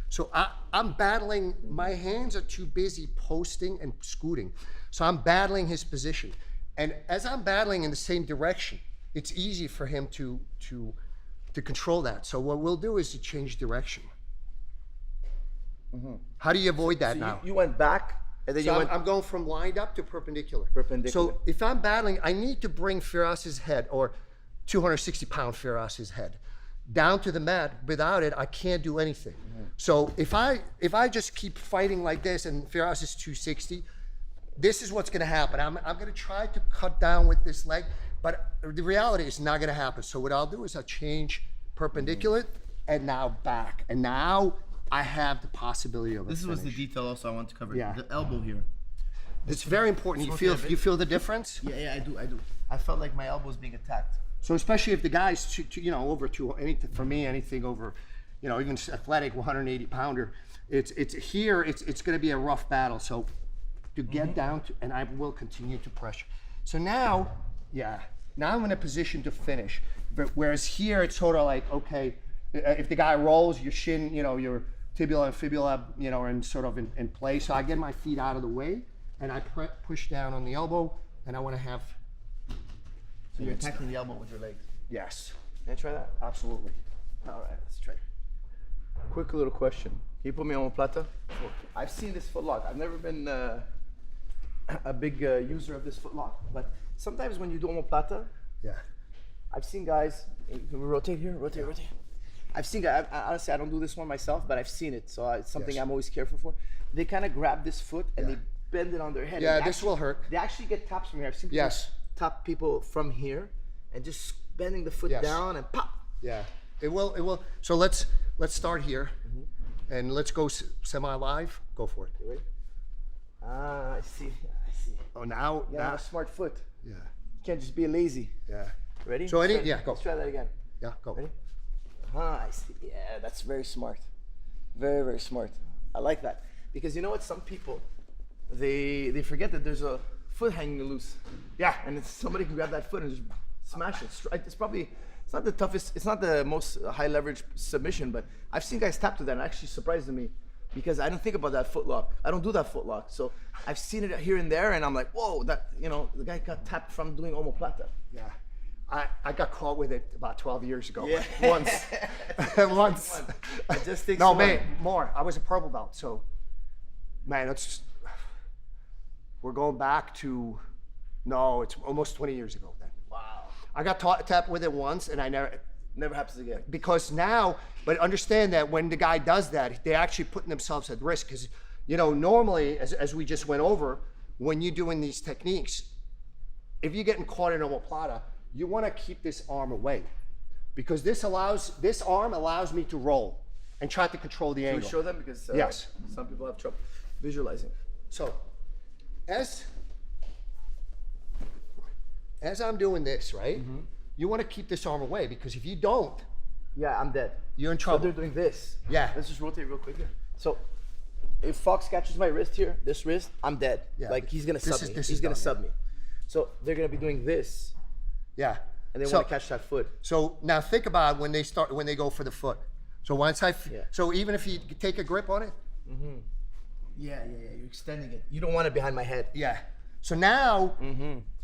So I'm battling. My hands are too busy posting and scooting. So I'm battling his position. And as I'm battling in the same direction, it's easy for him to control that. So what we'll do is to change direction. How do you avoid that now? You went back, and then So I'm going from lined up to perpendicular. Perpendicular. So if I'm battling, I need to bring Firas's head, or 260-pound Firas's head, down to the mat. Without it, I can't do anything. So if I just keep fighting like this, and Firas is 260, this is what's going to happen. I'm going to try to cut down with this leg, but the reality is not going to happen. So what I'll do is I'll change perpendicular, and now back, and now I have the possibility of a This was the finish. detail also I want to cover. Yeah. The elbow here. It's very important. You feel the difference? Yeah, I do. I felt like my elbow's being attacked. So especially if the guy's over anything for me, anything over, even athletic 180 pounder, it's going to be a rough battle. So to get down to, and I will continue to pressure. So now I'm in a position to finish. But whereas here it's sort of like, okay, if the guy rolls, your shin, your tibia and fibula, are in sort of in place. So I get my feet out of the way and I push down on the elbow, and I want to have. So you're attacking the elbow with your legs. Yes. Can I try that? Absolutely. All right, let's try. Quick little question. Can you put me on omoplata? I've seen this foot lock. I've never been a big user of this foot lock, but sometimes when you do omoplata, I've seen guys. Can we rotate here? Rotate. I've seen guys. Honestly, I don't do this one myself, but I've seen it, so it's something I'm always careful for. They kind of grab this foot and they bend it on their head. Yeah, this will hurt. They actually get taps from here. I've seen people tap people from here and just bending the foot down and pop. Yeah, it will. So let's start here, and let's go semi-live. Go for it. You ready? I see. Oh, now a smart foot. Yeah. You can't just be lazy. Yeah. Ready? So go. Let's try that again. Yeah, go. Ready? I see. Yeah, that's very smart. Very, very smart. I like that. Because you know what? Some people, they forget that there's a foot hanging loose. Yeah. And somebody can grab that foot and just smash it. It's not the toughest, it's not the most high leverage submission, but I've seen guys tap to that and it actually surprises me because I don't think about that foot lock. I don't do that foot lock. So I've seen it here and there and I'm like, whoa, the guy got tapped from doing omoplata. Yeah. I got caught with it about 12 years ago. Yeah. Once. Once. It just takes No, man, more. I was a purple belt, so man, we're going back to, it's almost 20 years ago then. Wow. I got tapped with it once and I Never happens again. Because now, but understand that when the guy does that, they're actually putting themselves at risk because, normally, as we just went over, when you're doing these techniques, if you're getting caught in omoplata, you want to keep this arm away because this arm allows me to roll and try to control the angle. Can we show them? Because yes, some people have trouble visualizing. So as I'm doing this, right, you want to keep this arm away because if you don't, I'm dead. You're in So trouble. they're doing this. Yeah. Let's just rotate real quick here. So if Fox catches my wrist here, this wrist, I'm dead. Yeah. Like he's gonna sub me. This He's is gonna done, sub me. So they're gonna be doing this, Yeah. and they want to catch that foot. So now think about when they go for the foot. So so even if you take a grip on it. Yeah. You're extending it. You don't want it behind my head. Yeah. So now,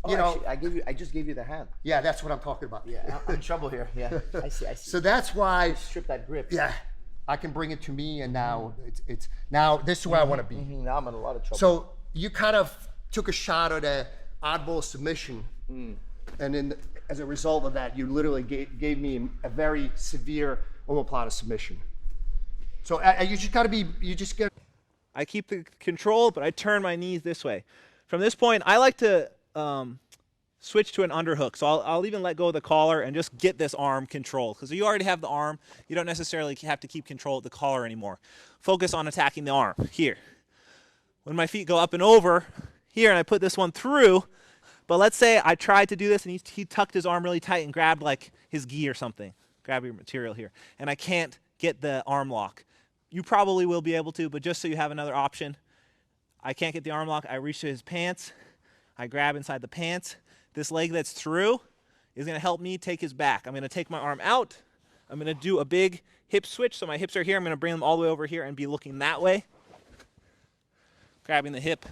Actually, I just gave you the hand. yeah, that's what I'm talking about. Yeah, I'm in trouble here. Yeah, I see. So that's why, Strip that grip. yeah, I can bring it to me, and now it's now this is where I want to be. Now I'm in a lot of trouble. So you kind of took a shot at a oddball submission, and then as a result of that, you literally gave me a very severe omoplata submission. So you just got to be, I keep the control, but I turn my knees this way. From this point, I like to switch to an underhook. So I'll even let go of the collar and just get this arm controlled. Because you already have the arm, you don't necessarily have to keep control of the collar anymore. Focus on attacking the arm, here. When my feet go up and over, here, and I put this one through, but let's say I tried to do this and he tucked his arm really tight and grabbed like his gi or something. Grab your material here. And I can't get the arm lock. You probably will be able to, but just so you have another option, I can't get the arm lock. I reach to his pants. I grab inside the pants. This leg that's through is going to help me take his back. I'm going to take my arm out. I'm going to do a big hip switch. So my hips are here. I'm going to bring them all the way over here and be looking that way. Grabbing the hip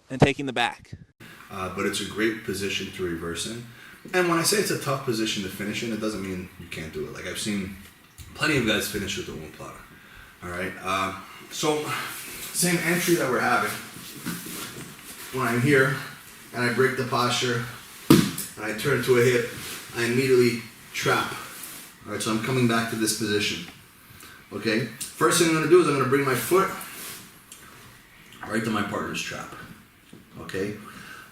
and taking the back. But it's a great position to reverse in. And when I say it's a tough position to finish in, it doesn't mean you can't do it. Like I've seen plenty of guys finish with the omoplata. All right. So same entry that we're having. When I'm here and I break the posture and I turn to a hip, I immediately trap. All right. So I'm coming back to this position. Okay. First thing I'm going to do is I'm going to bring my foot right to my partner's trap. Okay.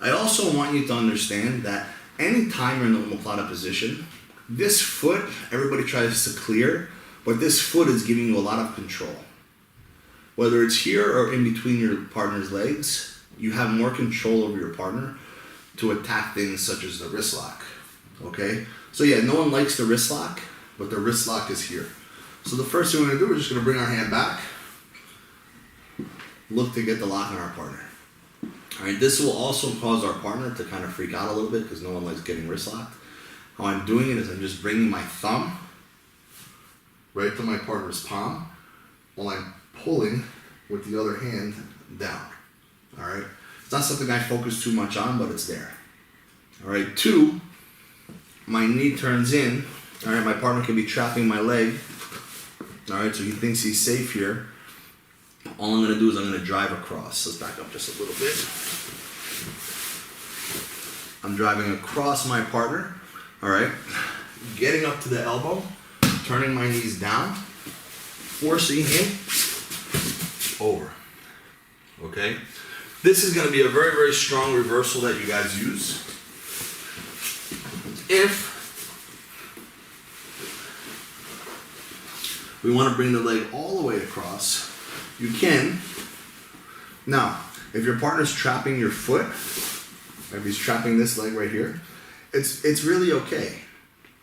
I also want you to understand that anytime you're in the omoplata position, this foot, everybody tries to clear, but this foot is giving you a lot of control. Whether it's here or in between your partner's legs, you have more control over your partner to attack things such as the wrist lock. Okay? So yeah, no one likes the wrist lock, but the wrist lock is here. So the first thing we're gonna do, we're just gonna bring our hand back, look to get the lock on our partner. All right, this will also cause our partner to kind of freak out a little bit because no one likes getting wrist locked. How I'm doing it is I'm just bringing my thumb right to my partner's palm while I'm pulling with the other hand down. All right, it's not something I focus too much on, but it's there. All right, 2, my knee turns in. All right, my partner can be trapping my leg. All right, so he thinks he's safe here. All I'm gonna do is I'm gonna drive across. Let's back up just a little bit. I'm driving across my partner, all right? Getting up to the elbow, turning my knees down, forcing him over, okay? This is gonna be a very, very strong reversal that you guys use. If we wanna bring the leg all the way across, you can. Now, if your partner's trapping your foot, maybe he's trapping this leg right here, it's really okay.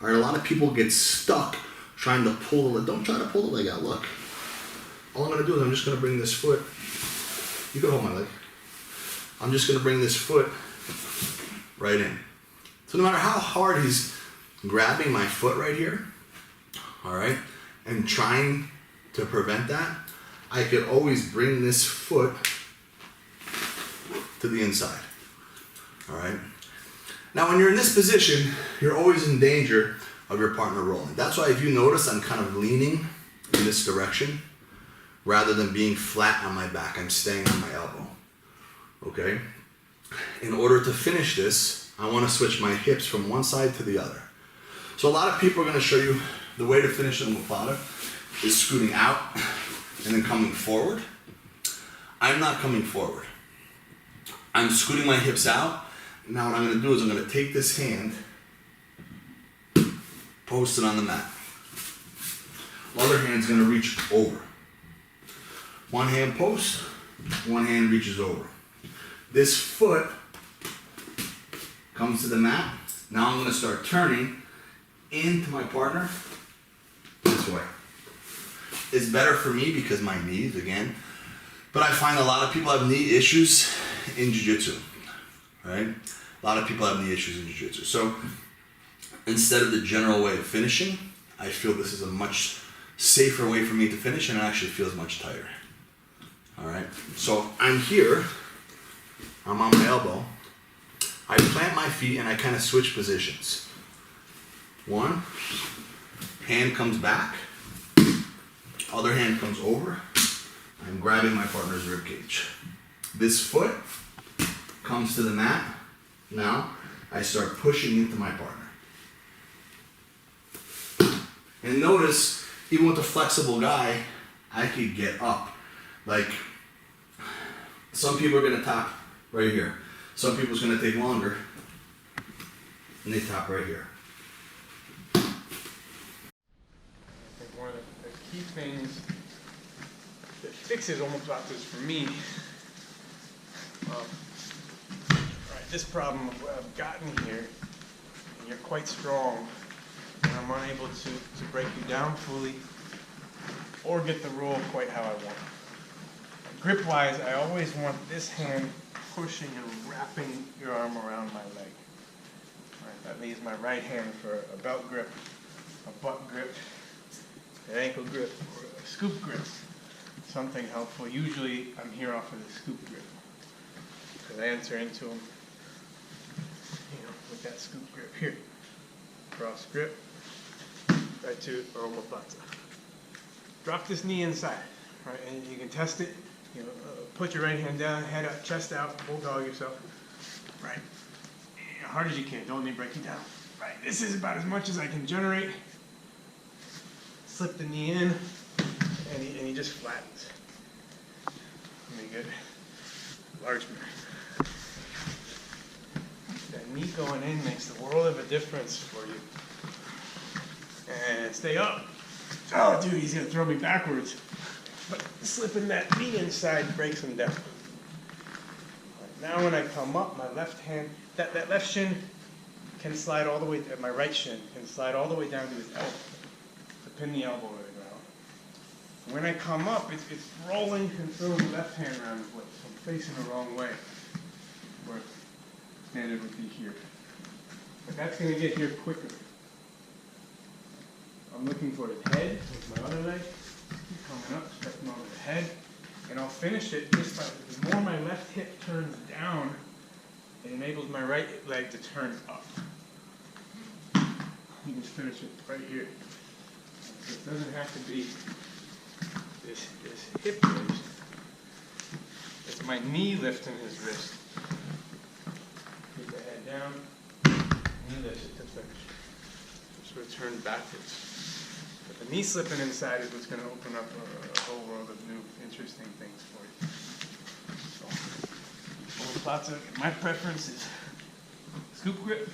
All right, a lot of people get stuck trying to pull the leg. Don't try to pull the leg out, look. All I'm gonna do is I'm just gonna bring this foot, you can hold my leg. I'm just gonna bring this foot right in. So no matter how hard he's grabbing my foot right here, all right, and trying to prevent that, I could always bring this foot to the inside, all right? Now, when you're in this position, you're always in danger of your partner rolling. That's why if you notice, I'm kind of leaning in this direction rather than being flat on my back. I'm staying on my elbow, okay? In order to finish this, I wanna switch my hips from one side to the other. So a lot of people are gonna show you the way to finish an omoplata is scooting out and then coming forward. I'm not coming forward. I'm scooting my hips out. Now what I'm gonna do is I'm gonna take this hand, post it on the mat. Other hand's gonna reach over. One hand post, one hand reaches over. This foot comes to the mat. Now I'm gonna start turning into my partner this way. It's better for me because my knees, again, but I find a lot of people have knee issues in jiu-jitsu, right? A lot of people have knee issues in jiu-jitsu. So instead of the general way of finishing, I feel this is a much safer way for me to finish, and it actually feels much tighter. All right, so I'm here, I'm on my elbow, I plant my feet and I kind of switch positions. One, hand comes back, other hand comes over, I'm grabbing my partner's rib cage. This foot comes to the mat, now I start pushing into my partner. And notice, even with a flexible guy, I could get up. Like, some people are gonna top right here. Some people's gonna take longer, and they top right here. I think one of the key things that fixes omoplatas for me, right, this problem I've gotten here, and you're quite strong, and I'm unable to break you down fully or get the roll quite how I want. Grip-wise, I always want this hand pushing and wrapping your arm around my leg. Right, that leaves my right hand for a belt grip, a butt grip, an ankle grip, or a scoop grip. Something helpful. Usually I'm here off of the scoop grip, because I enter into them, with that scoop grip here. Cross grip, right to omoplata. Drop this knee inside, right, and you can test it. Put your right hand down, head up, chest out, bulldog yourself. Right, hard as you can. Don't let me break you down. Right, this is about as much as I can generate. Slip the knee in, and he just flattens. Really good. Large man. That knee going in makes the world of a difference for you. And stay up. Oh, dude, he's gonna throw me backwards. But slipping that knee inside breaks him down. Now when I come up, my left hand, that left shin can slide all the way, my right shin can slide all the way down to his elbow, to pin the elbow to the ground. When I come up, it's rolling and throwing the left hand around his waist. I'm facing the wrong way, where standard would be here. But that's going to get here quicker. I'm looking for his head with my other leg. Keep coming up, stepping over the head. And I'll finish it just by, the more my left hip turns down, it enables my right leg to turn up. You can finish it right here. So it doesn't have to be this hip raise. It's my knee lifting his wrist. Keep the head down, knee lifts it to finish. Sort of turn backwards. But the knee slipping inside is what's going to open up a whole world of new, interesting things for you. So, omoplata, my preference is scoop grip.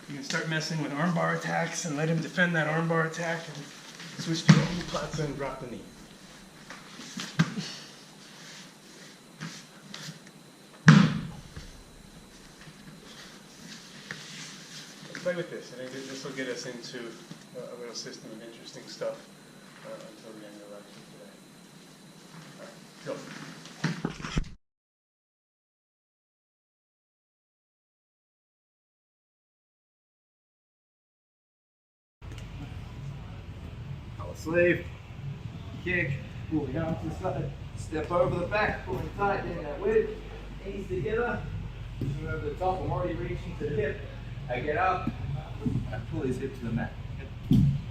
You can start messing with armbar attacks and let him defend that armbar attack and switch to omoplata and drop the knee. Play with this. I think this will get us into a little system of interesting stuff until the end of the lecture today. All right, go. Sleeve, kick, pull the arm to the side, step over the back, pulling tight, then that width, knees together, swing over the top, I'm already reaching to the hip, I get up, I pull his hip to the mat.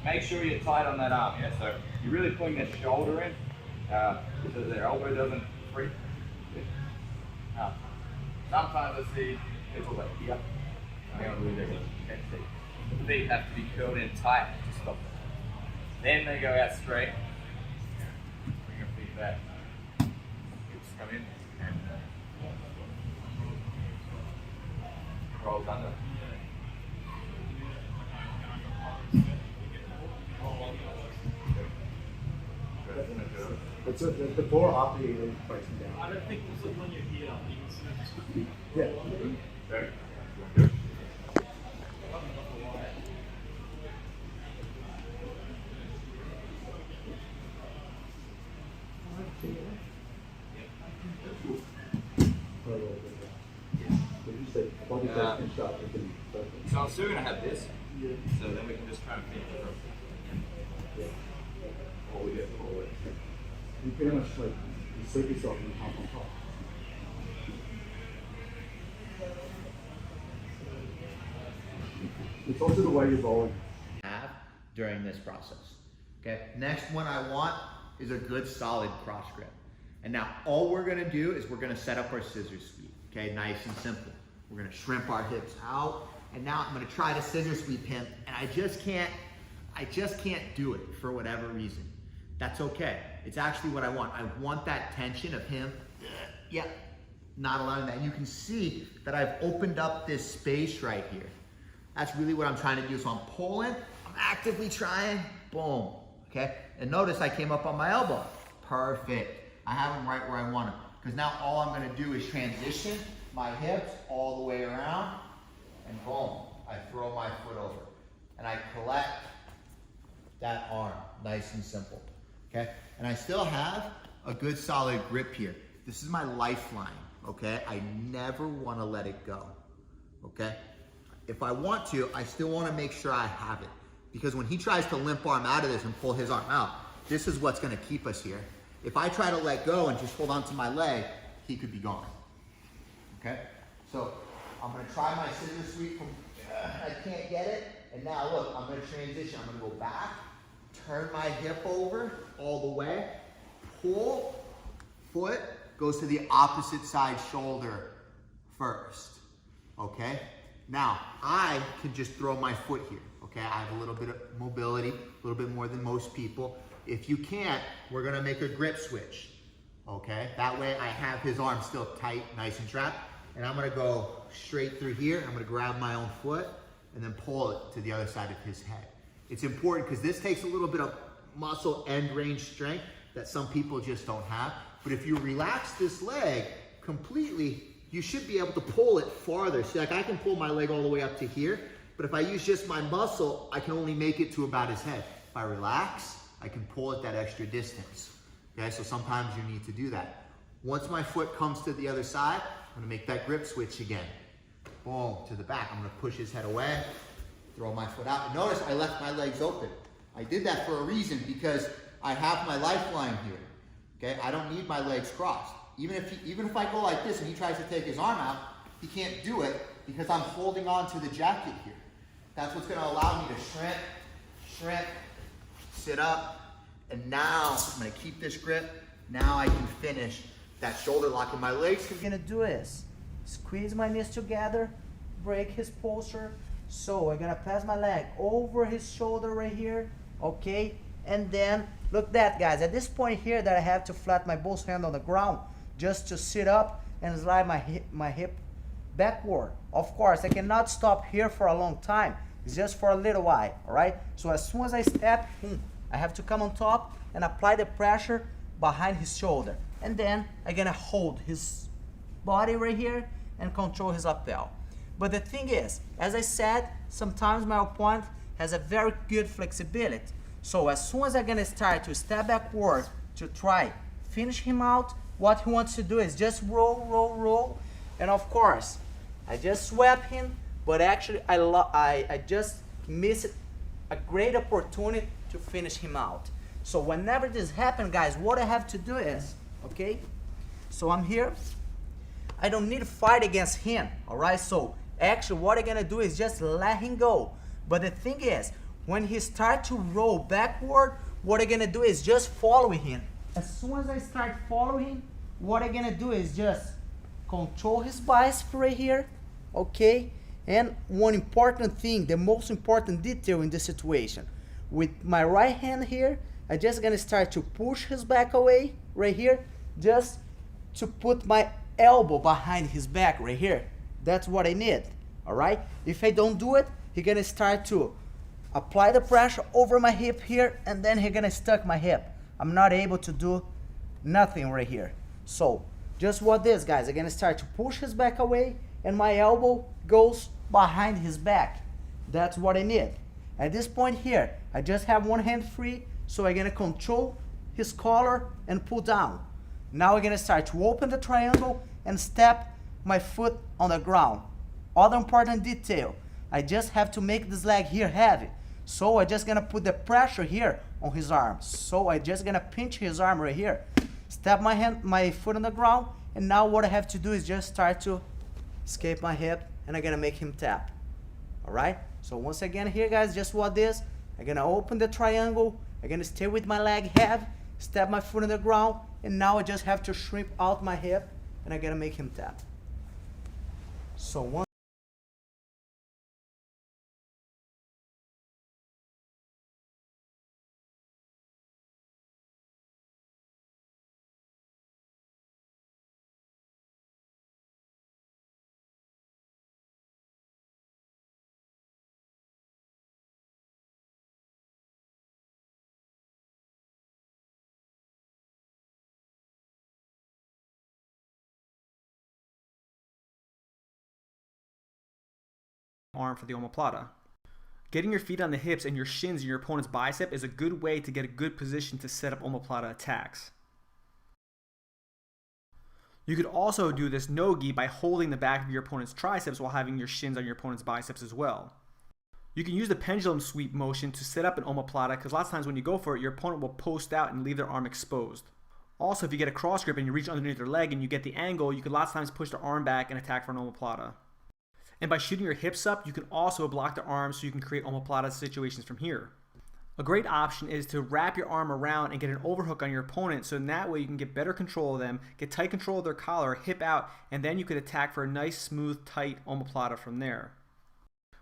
Make sure you're tight on that arm, yeah, so you're really pulling that shoulder in, so their elbow doesn't freak. Sometimes I see people like here, hang on, okay, see. The feet have to be curled in tight to stop them. Then they go out straight. Bring your feet back. Hips come in and rolls under. It's the core operating pricing down. I don't think this is on your heel. Yeah. Very. So I'm still going to have this, so then we can just try and finish it from. All the way forward. You pretty much like you slip yourself and hop on top. It's also the way you're rolling. Have during this process. Okay, next one I want is a good solid cross grip. And now all we're gonna do is we're gonna set up our scissor sweep. Okay, nice and simple. We're gonna shrimp our hips out, and now I'm gonna try to scissor sweep him, and I just can't do it for whatever reason. That's okay. It's actually what I want. I want that tension of him, not allowing that. And you can see that I've opened up this space right here. That's really what I'm trying to do. So I'm pulling, I'm actively trying, boom, okay? And notice I came up on my elbow. Perfect. I have him right where I want him. Because now all I'm gonna do is transition my hips all the way around, and boom, I throw my foot over. And I collect that arm, nice and simple, okay? And I still have a good solid grip here. This is my lifeline, okay? I never wanna let it go, okay? If I want to, I still wanna make sure I have it. Because when he tries to limp arm out of this and pull his arm out, this is what's gonna keep us here. If I try to let go and just hold on to my leg, he could be gone, okay? So I'm gonna try my scissor sweep from, I can't get it. And now look, I'm gonna transition. I'm gonna go back, turn my hip over all the way, pull, foot goes to the opposite side shoulder first, okay? Now, I can just throw my foot here, okay? I have a little bit of mobility, a little bit more than most people. If you can't, we're gonna make a grip switch, okay? That way I have his arm still tight, nice and trapped, and I'm gonna go straight through here. I'm gonna grab my own foot and then pull it to the other side of his head. It's important because this takes a little bit of muscle end range strength that some people just don't have. But if you relax this leg completely, you should be able to pull it farther. See, like I can pull my leg all the way up to here, but if I use just my muscle, I can only make it to about his head. If I relax, I can pull it that extra distance. Okay, so sometimes you need to do that. Once my foot comes to the other side, I'm gonna make that grip switch again. Boom, to the back. I'm gonna push his head away, throw my foot out. And notice I left my legs open. I did that for a reason because I have my lifeline here. Okay, I don't need my legs crossed. Even if I go like this and he tries to take his arm out, he can't do it because I'm holding on to the jacket here. That's what's gonna allow me to shrimp, sit up, and now I'm gonna keep this grip. Now I can finish that shoulder lock and my legs. What I'm gonna do is squeeze my knees together, break his posture. So I'm gonna pass my leg over his shoulder right here, okay? And then look that, guys, at this point here that I have to flat my both hands on the ground just to sit up and slide my hip backward. Of course, I cannot stop here for a long time. It's just for a little while, all right? So as soon as I step, I have to come on top and apply the pressure behind his shoulder. And then I'm gonna hold his body right here and control his lapel. But the thing is, as I said, sometimes my opponent has a very good flexibility. So as soon as I'm gonna start to step backward to try finish him out, what he wants to do is just roll, roll, roll. And of course, I just swept him, but actually I just missed a great opportunity to finish him out. So whenever this happens, guys, what I have to do is, okay, so I'm here. I don't need to fight against him, all right? So actually what I'm gonna do is just let him go. But the thing is, when he starts to roll backward, what I'm gonna do is just follow him. As soon as I start following him, what I'm gonna do is just control his bicep right here, okay? And one important thing, the most important detail in this situation, with my right hand here, I'm just gonna start to push his back away right here, just to put my elbow behind his back right here. That's what I need, all right? If I don't do it, he's gonna start to apply the pressure over my hip here, and then he's gonna stuck my hip. I'm not able to do nothing right here. So just what this, guys, I'm gonna start to push his back away, and my elbow goes behind his back. That's what I need. At this point here, I just have one hand free, so I'm gonna control his collar and pull down. Now I'm gonna start to open the triangle and step my foot on the ground. Other important detail, I just have to make this leg here heavy. So I'm just gonna put the pressure here on his arm. So I'm just gonna pinch his arm right here. Step my foot on the ground, and now what I have to do is just start to escape my hip, and I'm gonna make him tap. All right? So once again here, guys, just what this, I'm gonna open the triangle, I'm gonna stay with my leg heavy, step my foot on the ground, and now I just have to shrimp out my hip, and I'm gonna make him tap. So once arm for the omoplata. Getting your feet on the hips and your shins in your opponent's bicep is a good way to get a good position to set up omoplata attacks. You could also do this no-gi by holding the back of your opponent's triceps while having your shins on your opponent's biceps as well. You can use the pendulum sweep motion to set up an omoplata, because lots of times when you go for it, your opponent will post out and leave their arm exposed. Also, if you get a cross grip and you reach underneath their leg and you get the angle, you can lots of times push their arm back and attack for an omoplata. And by shooting your hips up, you can also block their arms so you can create omoplata situations from here. A great option is to wrap your arm around and get an overhook on your opponent, so in that way you can get better control of them, get tight control of their collar, hip out, and then you could attack for a nice, smooth, tight omoplata from there.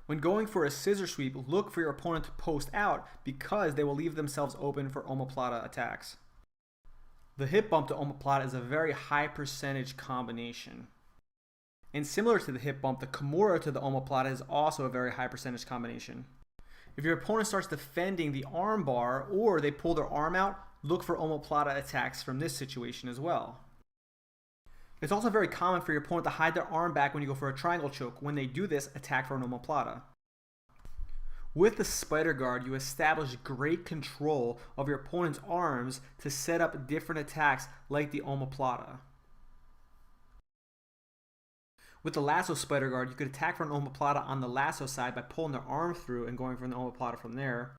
When going for a scissor sweep, look for your opponent to post out, because they will leave themselves open for omoplata attacks. The hip bump to omoplata is a very high percentage combination. And similar to the hip bump, the kimura to the omoplata is also a very high percentage combination. If your opponent starts defending the arm bar or they pull their arm out, look for omoplata attacks from this situation as well. It's also very common for your opponent to hide their arm back when you go for a triangle choke. When they do this, attack for an omoplata. With the spider guard, you establish great control of your opponent's arms to set up different attacks like the omoplata. With the lasso spider guard, you could attack for an omoplata on the lasso side by pulling their arm through and going for an omoplata from there.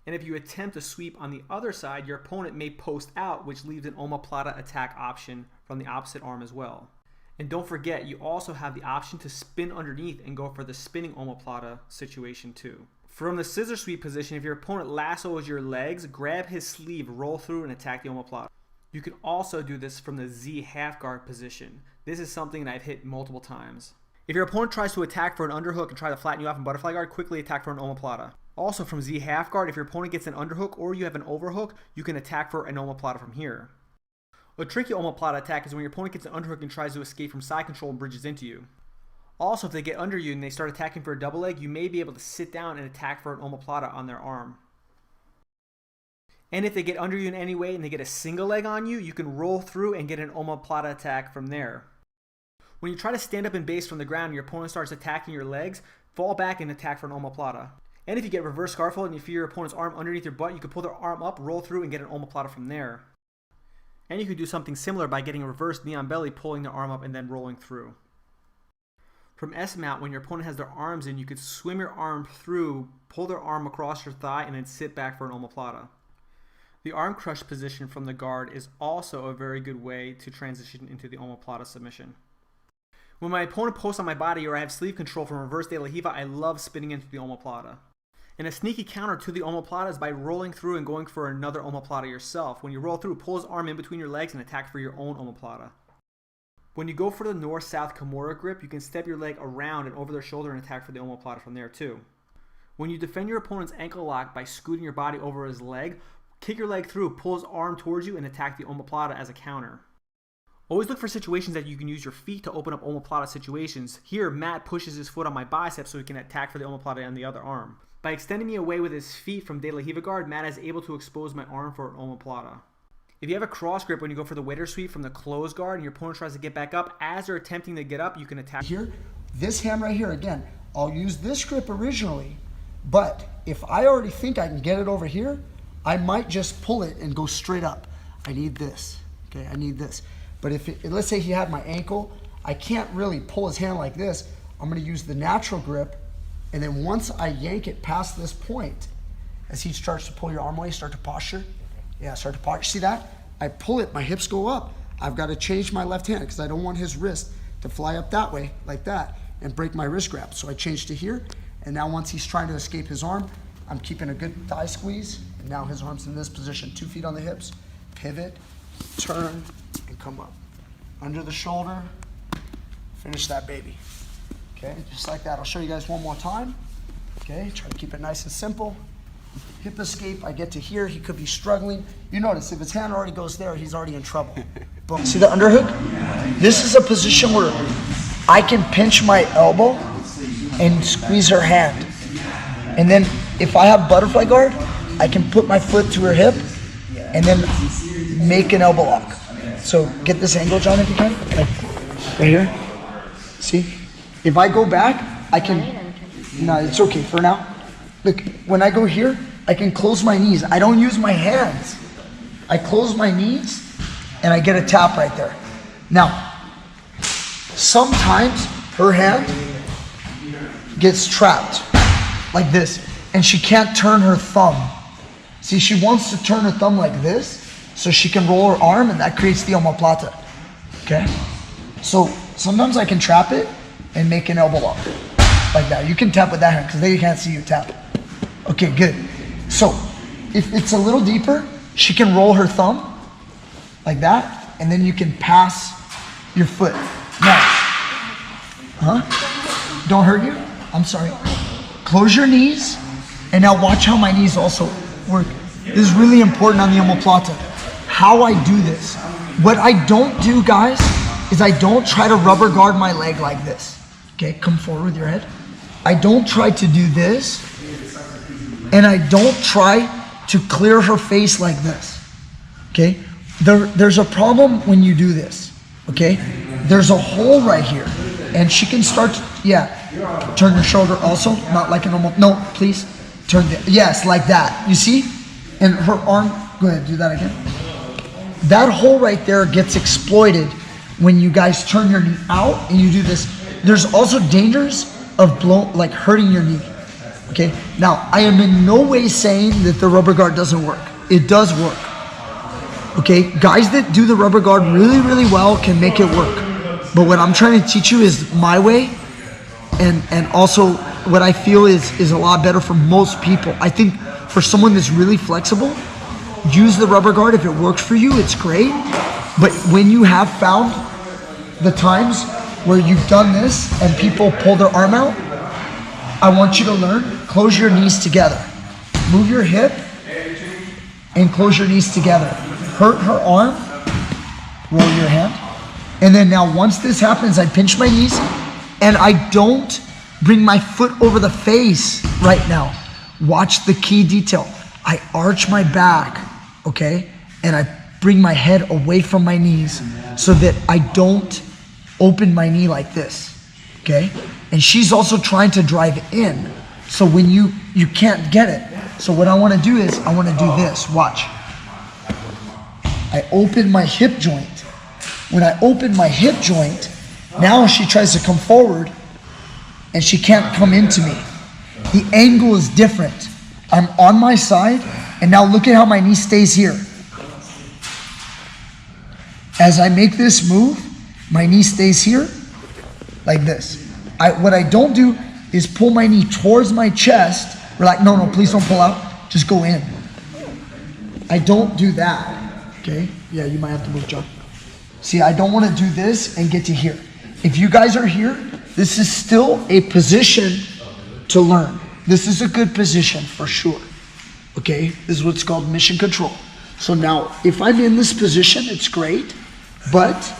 And if you attempt to sweep on the other side, your opponent may post out, which leaves an omoplata attack option from the opposite arm as well. And don't forget, you also have the option to spin underneath and go for the spinning omoplata situation too. From the scissor sweep position, if your opponent lassos your legs, grab his sleeve, roll through, and attack the omoplata. You can also do this from the Z half guard position. This is something that I've hit multiple times. If your opponent tries to attack for an underhook and try to flatten you off in butterfly guard, quickly attack for an omoplata. Also from Z half guard, if your opponent gets an underhook or you have an overhook, you can attack for an omoplata from here. A tricky omoplata attack is when your opponent gets an underhook and tries to escape from side control and bridges into you. Also, if they get under you and they start attacking for a double leg, you may be able to sit down and attack for an omoplata on their arm. And if they get under you in any way and they get a single leg on you, you can roll through and get an omoplata attack from there. When you try to stand up in base from the ground and your opponent starts attacking your legs, fall back and attack for an omoplata. And if you get reverse scarfold and you feel your opponent's arm underneath your butt, you can pull their arm up, roll through, and get an omoplata from there. And you can do something similar by getting a reverse knee on belly, pulling their arm up, and then rolling through. From S-mount, when your opponent has their arms in, you could swim your arm through, pull their arm across your thigh, and then sit back for an omoplata. The arm crush position from the guard is also a very good way to transition into the omoplata submission. When my opponent posts on my body or I have sleeve control from reverse de la Hiva, I love spinning into the omoplata. And a sneaky counter to the omoplata is by rolling through and going for another omoplata yourself. When you roll through, pull his arm in between your legs and attack for your own omoplata. When you go for the north-south Kimura grip, you can step your leg around and over their shoulder and attack for the omoplata from there too. When you defend your opponent's ankle lock by scooting your body over his leg, kick your leg through, pull his arm towards you, and attack the omoplata as a counter. Always look for situations that you can use your feet to open up omoplata situations. Here, Matt pushes his foot on my bicep so he can attack for the omoplata on the other arm. By extending me away with his feet from de la Hiva guard, Matt is able to expose my arm for an omoplata. If you have a cross grip when you go for the waiter sweep from the closed guard and your opponent tries to get back up, as they're attempting to get up, you can attack. Here, this hand right here, again, I'll use this grip originally, but if I already think I can get it over here, I might just pull it and go straight up. I need this, okay, I need this. But if let's say he had my ankle, I can't really pull his hand like this. I'm gonna use the natural grip, and then once I yank it past this point, as he starts to pull your arm away, start to posture. Yeah, start to posture. See that? I pull it, my hips go up. I've got to change my left hand because I don't want his wrist to fly up that way, like that, and break my wrist grab. So I change to here, and now once he's trying to escape his arm, I'm keeping a good thigh squeeze, and now his arm's in this position, 2 feet on the hips, pivot, turn, and come up. Under the shoulder, finish that baby. Okay, just like that. I'll show you guys one more time. Okay, try to keep it nice and simple. Hip escape, I get to here, he could be struggling. You notice, if his hand already goes there, he's already in trouble. Boom. See the underhook? This is a position where I can pinch my elbow and squeeze her hand. And then if I have butterfly guard, I can put my foot to her hip and then make an elbow lock. So get this angle, John, if you can. Like right here. See? If I go back, I can, no, it's okay for now. Look, when I go here, I can close my knees. I don't use my hands. I close my knees and I get a tap right there. Now, sometimes her hand gets trapped like this and she can't turn her thumb. See, she wants to turn her thumb like this so she can roll her arm and that creates the omoplata. Okay? So sometimes I can trap it and make an elbow lock like that. You can tap with that hand because they can't see you tap. Okay, good. So if it's a little deeper, she can roll her thumb like that, and then you can pass your foot. Now, don't hurt you? I'm sorry. Close your knees, and now watch how my knees also work. This is really important on the omoplata. How I do this. What I don't do, guys, is I don't try to rubber guard my leg like this. Okay, come forward with your head. I don't try to do this. And I don't try to clear her face like this, okay? There's a problem when you do this. okay, there's a hole right here. And she can start, turn your shoulder also, not like a normal, no, please. Yes, like that, you see? And her arm, go ahead, do that again. That hole right there gets exploited when you guys turn your knee out and you do this. There's also dangers of hurting your knee, okay? Now, I am in no way saying that the rubber guard doesn't work. It does work, okay? Guys that do the rubber guard really, really well can make it work. But what I'm trying to teach you is my way, and also what I feel is a lot better for most people. I think for someone that's really flexible, use the rubber guard. If it works for you, it's great. But when you have found the times where you've done this and people pull their arm out, I want you to learn, close your knees together. Move your hip and close your knees together. Hurt her arm, roll your hand. And then now once this happens, I pinch my knees and I don't bring my foot over the face right now. Watch the key detail. I arch my back, okay? And I bring my head away from my knees so that I don't open my knee like this, okay? And she's also trying to drive in. So when you can't get it. So what I wanna do is, I wanna do this, watch. I open my hip joint. When I open my hip joint, now she tries to come forward and she can't come into me. The angle is different. I'm on my side, and now look at how my knee stays here. As I make this move, my knee stays here, like this. What I don't do is pull my knee towards my chest. We're like, no, please don't pull out, just go in. I don't do that, okay? Yeah, you might have to move, John. See, I don't want to do this and get to here. If you guys are here, this is still a position to learn. This is a good position for sure. Okay, this is what's called mission control. So now, if I'm in this position, it's great, but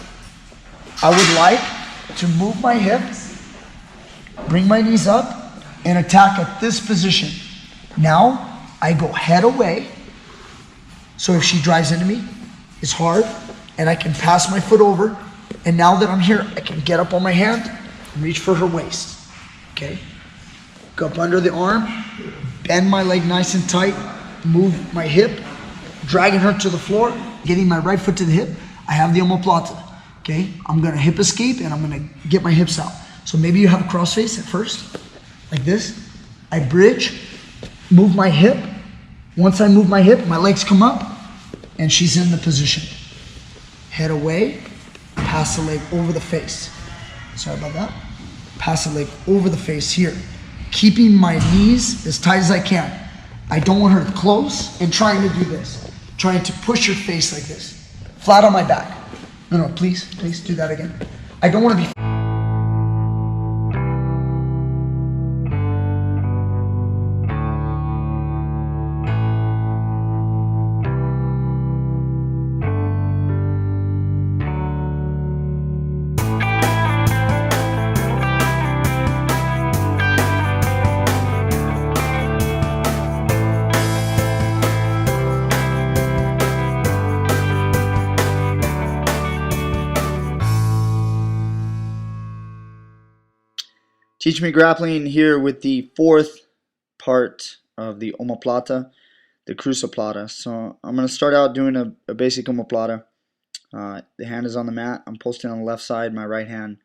I would like to move my hips, bring my knees up, and attack at this position. Now, I go head away, so if she drives into me, it's hard, and I can pass my foot over, and now that I'm here, I can get up on my hand and reach for her waist, okay? Go up under the arm, bend my leg nice and tight, move my hip, dragging her to the floor, getting my right foot to the hip. I have the omoplata, okay? I'm gonna hip escape and I'm gonna get my hips out. So maybe you have a crossface at first, like this. I bridge, move my hip. Once I move my hip, my legs come up and she's in the position. Head away, pass the leg over the face. Sorry about that. Pass the leg over the face here. Keeping my knees as tight as I can. I don't want her close and trying to do this. Trying to push her face like this. Flat on my back. No, please do that again. I don't want to be... Teach Me Grappling here with the fourth part of the omoplata, the cruciplata. So I'm going to start out doing a basic omoplata. The hand is on the mat. I'm posting on the left side. My right hand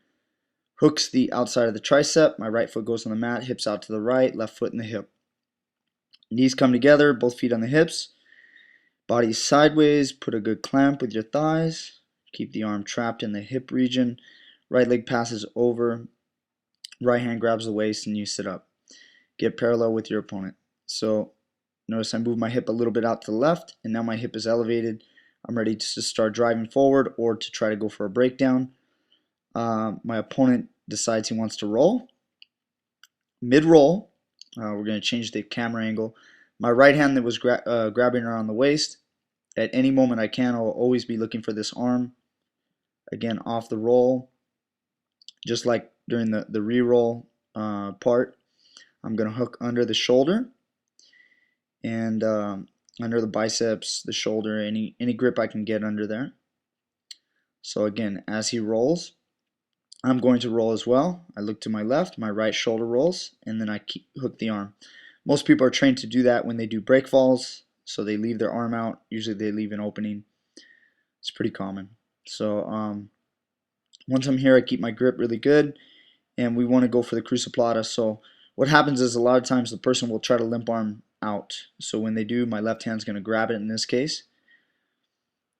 hooks the outside of the tricep. My right foot goes on the mat, hips out to the right, left foot in the hip. Knees come together, both feet on the hips. Body sideways, put a good clamp with your thighs. Keep the arm trapped in the hip region. Right leg passes over. Right hand grabs the waist and you sit up. Get parallel with your opponent. So notice I move my hip a little bit out to the left and now my hip is elevated. I'm ready to start driving forward or to try to go for a breakdown. My opponent decides he wants to roll. Mid-roll, we're going to change the camera angle. My right hand that was grabbing her on the waist, at any moment I can, I'll always be looking for this arm. Again, off the roll, just like during the re-roll part, I'm going to hook under the shoulder and under the biceps, the shoulder, any grip I can get under there. So again, as he rolls, I'm going to roll as well. I look to my left, my right shoulder rolls, and then I hook the arm. Most people are trained to do that when they do break falls, so they leave their arm out. Usually they leave an opening. It's pretty common. So once I'm here, I keep my grip really good, and we want to go for the cruciplata. So what happens is a lot of times the person will try to limp arm out. So when they do, my left hand's going to grab it in this case.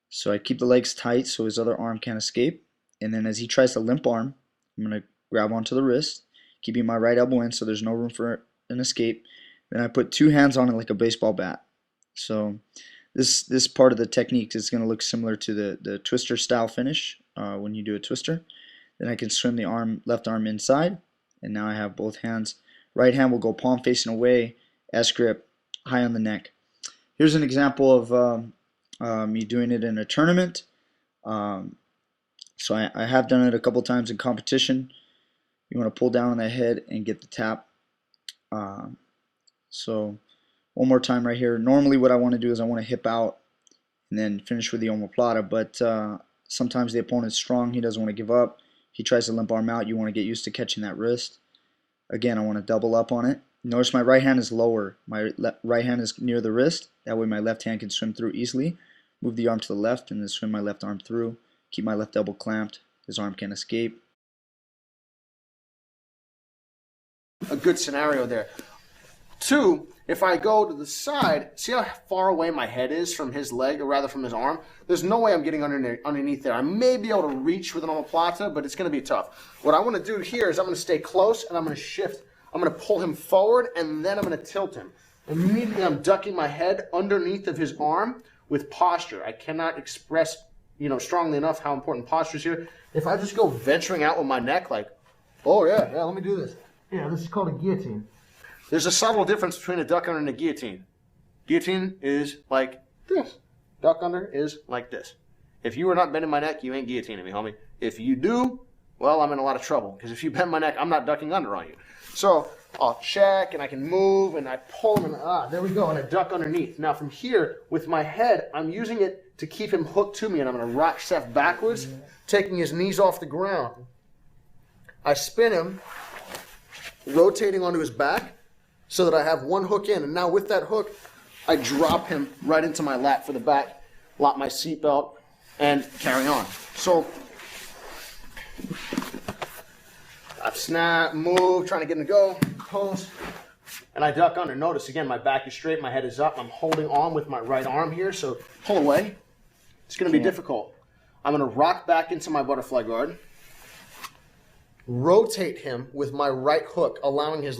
So I keep the legs tight so his other arm can't escape. And then as he tries to limp arm, I'm going to grab onto the wrist, keeping my right elbow in so there's no room for an escape. Then I put two hands on it like a baseball bat. So this part of the technique is going to look similar to the twister style finish when you do a twister. Then I can swim the left arm inside, and now I have both hands. Right hand will go palm facing away, S grip, high on the neck. Here's an example of me doing it in a tournament. So I have done it a couple times in competition. You want to pull down on the head and get the tap. So one more time right here. Normally what I want to do is I want to hip out and then finish with the omoplata, but sometimes the opponent's strong. He doesn't want to give up. He tries to limp arm out. You want to get used to catching that wrist. Again, I want to double up on it. Notice my right hand is lower. My right hand is near the wrist. That way my left hand can swim through easily. Move the arm to the left and then swim my left arm through. Keep my left elbow clamped. His arm can't escape. A good scenario there. Two, if I go to the side, see how far away my head is from his leg, or rather from his arm? There's no way I'm getting underneath there. I may be able to reach with an omoplata, but it's going to be tough. What I want to do here is I'm going to stay close and I'm going to shift. I'm going to pull him forward and then I'm going to tilt him. Immediately I'm ducking my head underneath of his arm with posture. I cannot express, strongly enough how important posture is here. If I just go venturing out with my neck like, oh yeah, let me do this. Yeah, this is called a guillotine. There's a subtle difference between a duck under and a guillotine. Guillotine is like this. Duck under is like this. If you are not bending my neck, you ain't guillotining me, homie. If you do, well, I'm in a lot of trouble. Because if you bend my neck, I'm not ducking under on you. So I'll check and I can move and I pull him and there we go, and I duck underneath. Now from here, with my head, I'm using it to keep him hooked to me, and I'm going to rock Seth backwards, taking his knees off the ground. I spin him, rotating onto his back, so that I have one hook in, and now with that hook, I drop him right into my lap for the back, lock my seatbelt, and carry on. So I snap, move, trying to get him to go, pose, and I duck under. Notice again, my back is straight, my head is up. I'm holding on with my right arm here, so pull away. It's going to be difficult. I'm going to rock back into my butterfly guard. Rotate him with my right hook, allowing his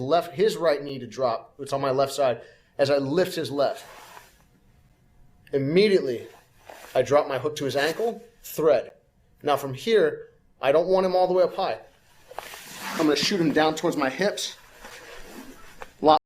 right knee to drop. It's on my left side as I lift his left. Immediately, I drop my hook to his ankle, thread. Now from here, I don't want him all the way up high. I'm going to shoot him down towards my hips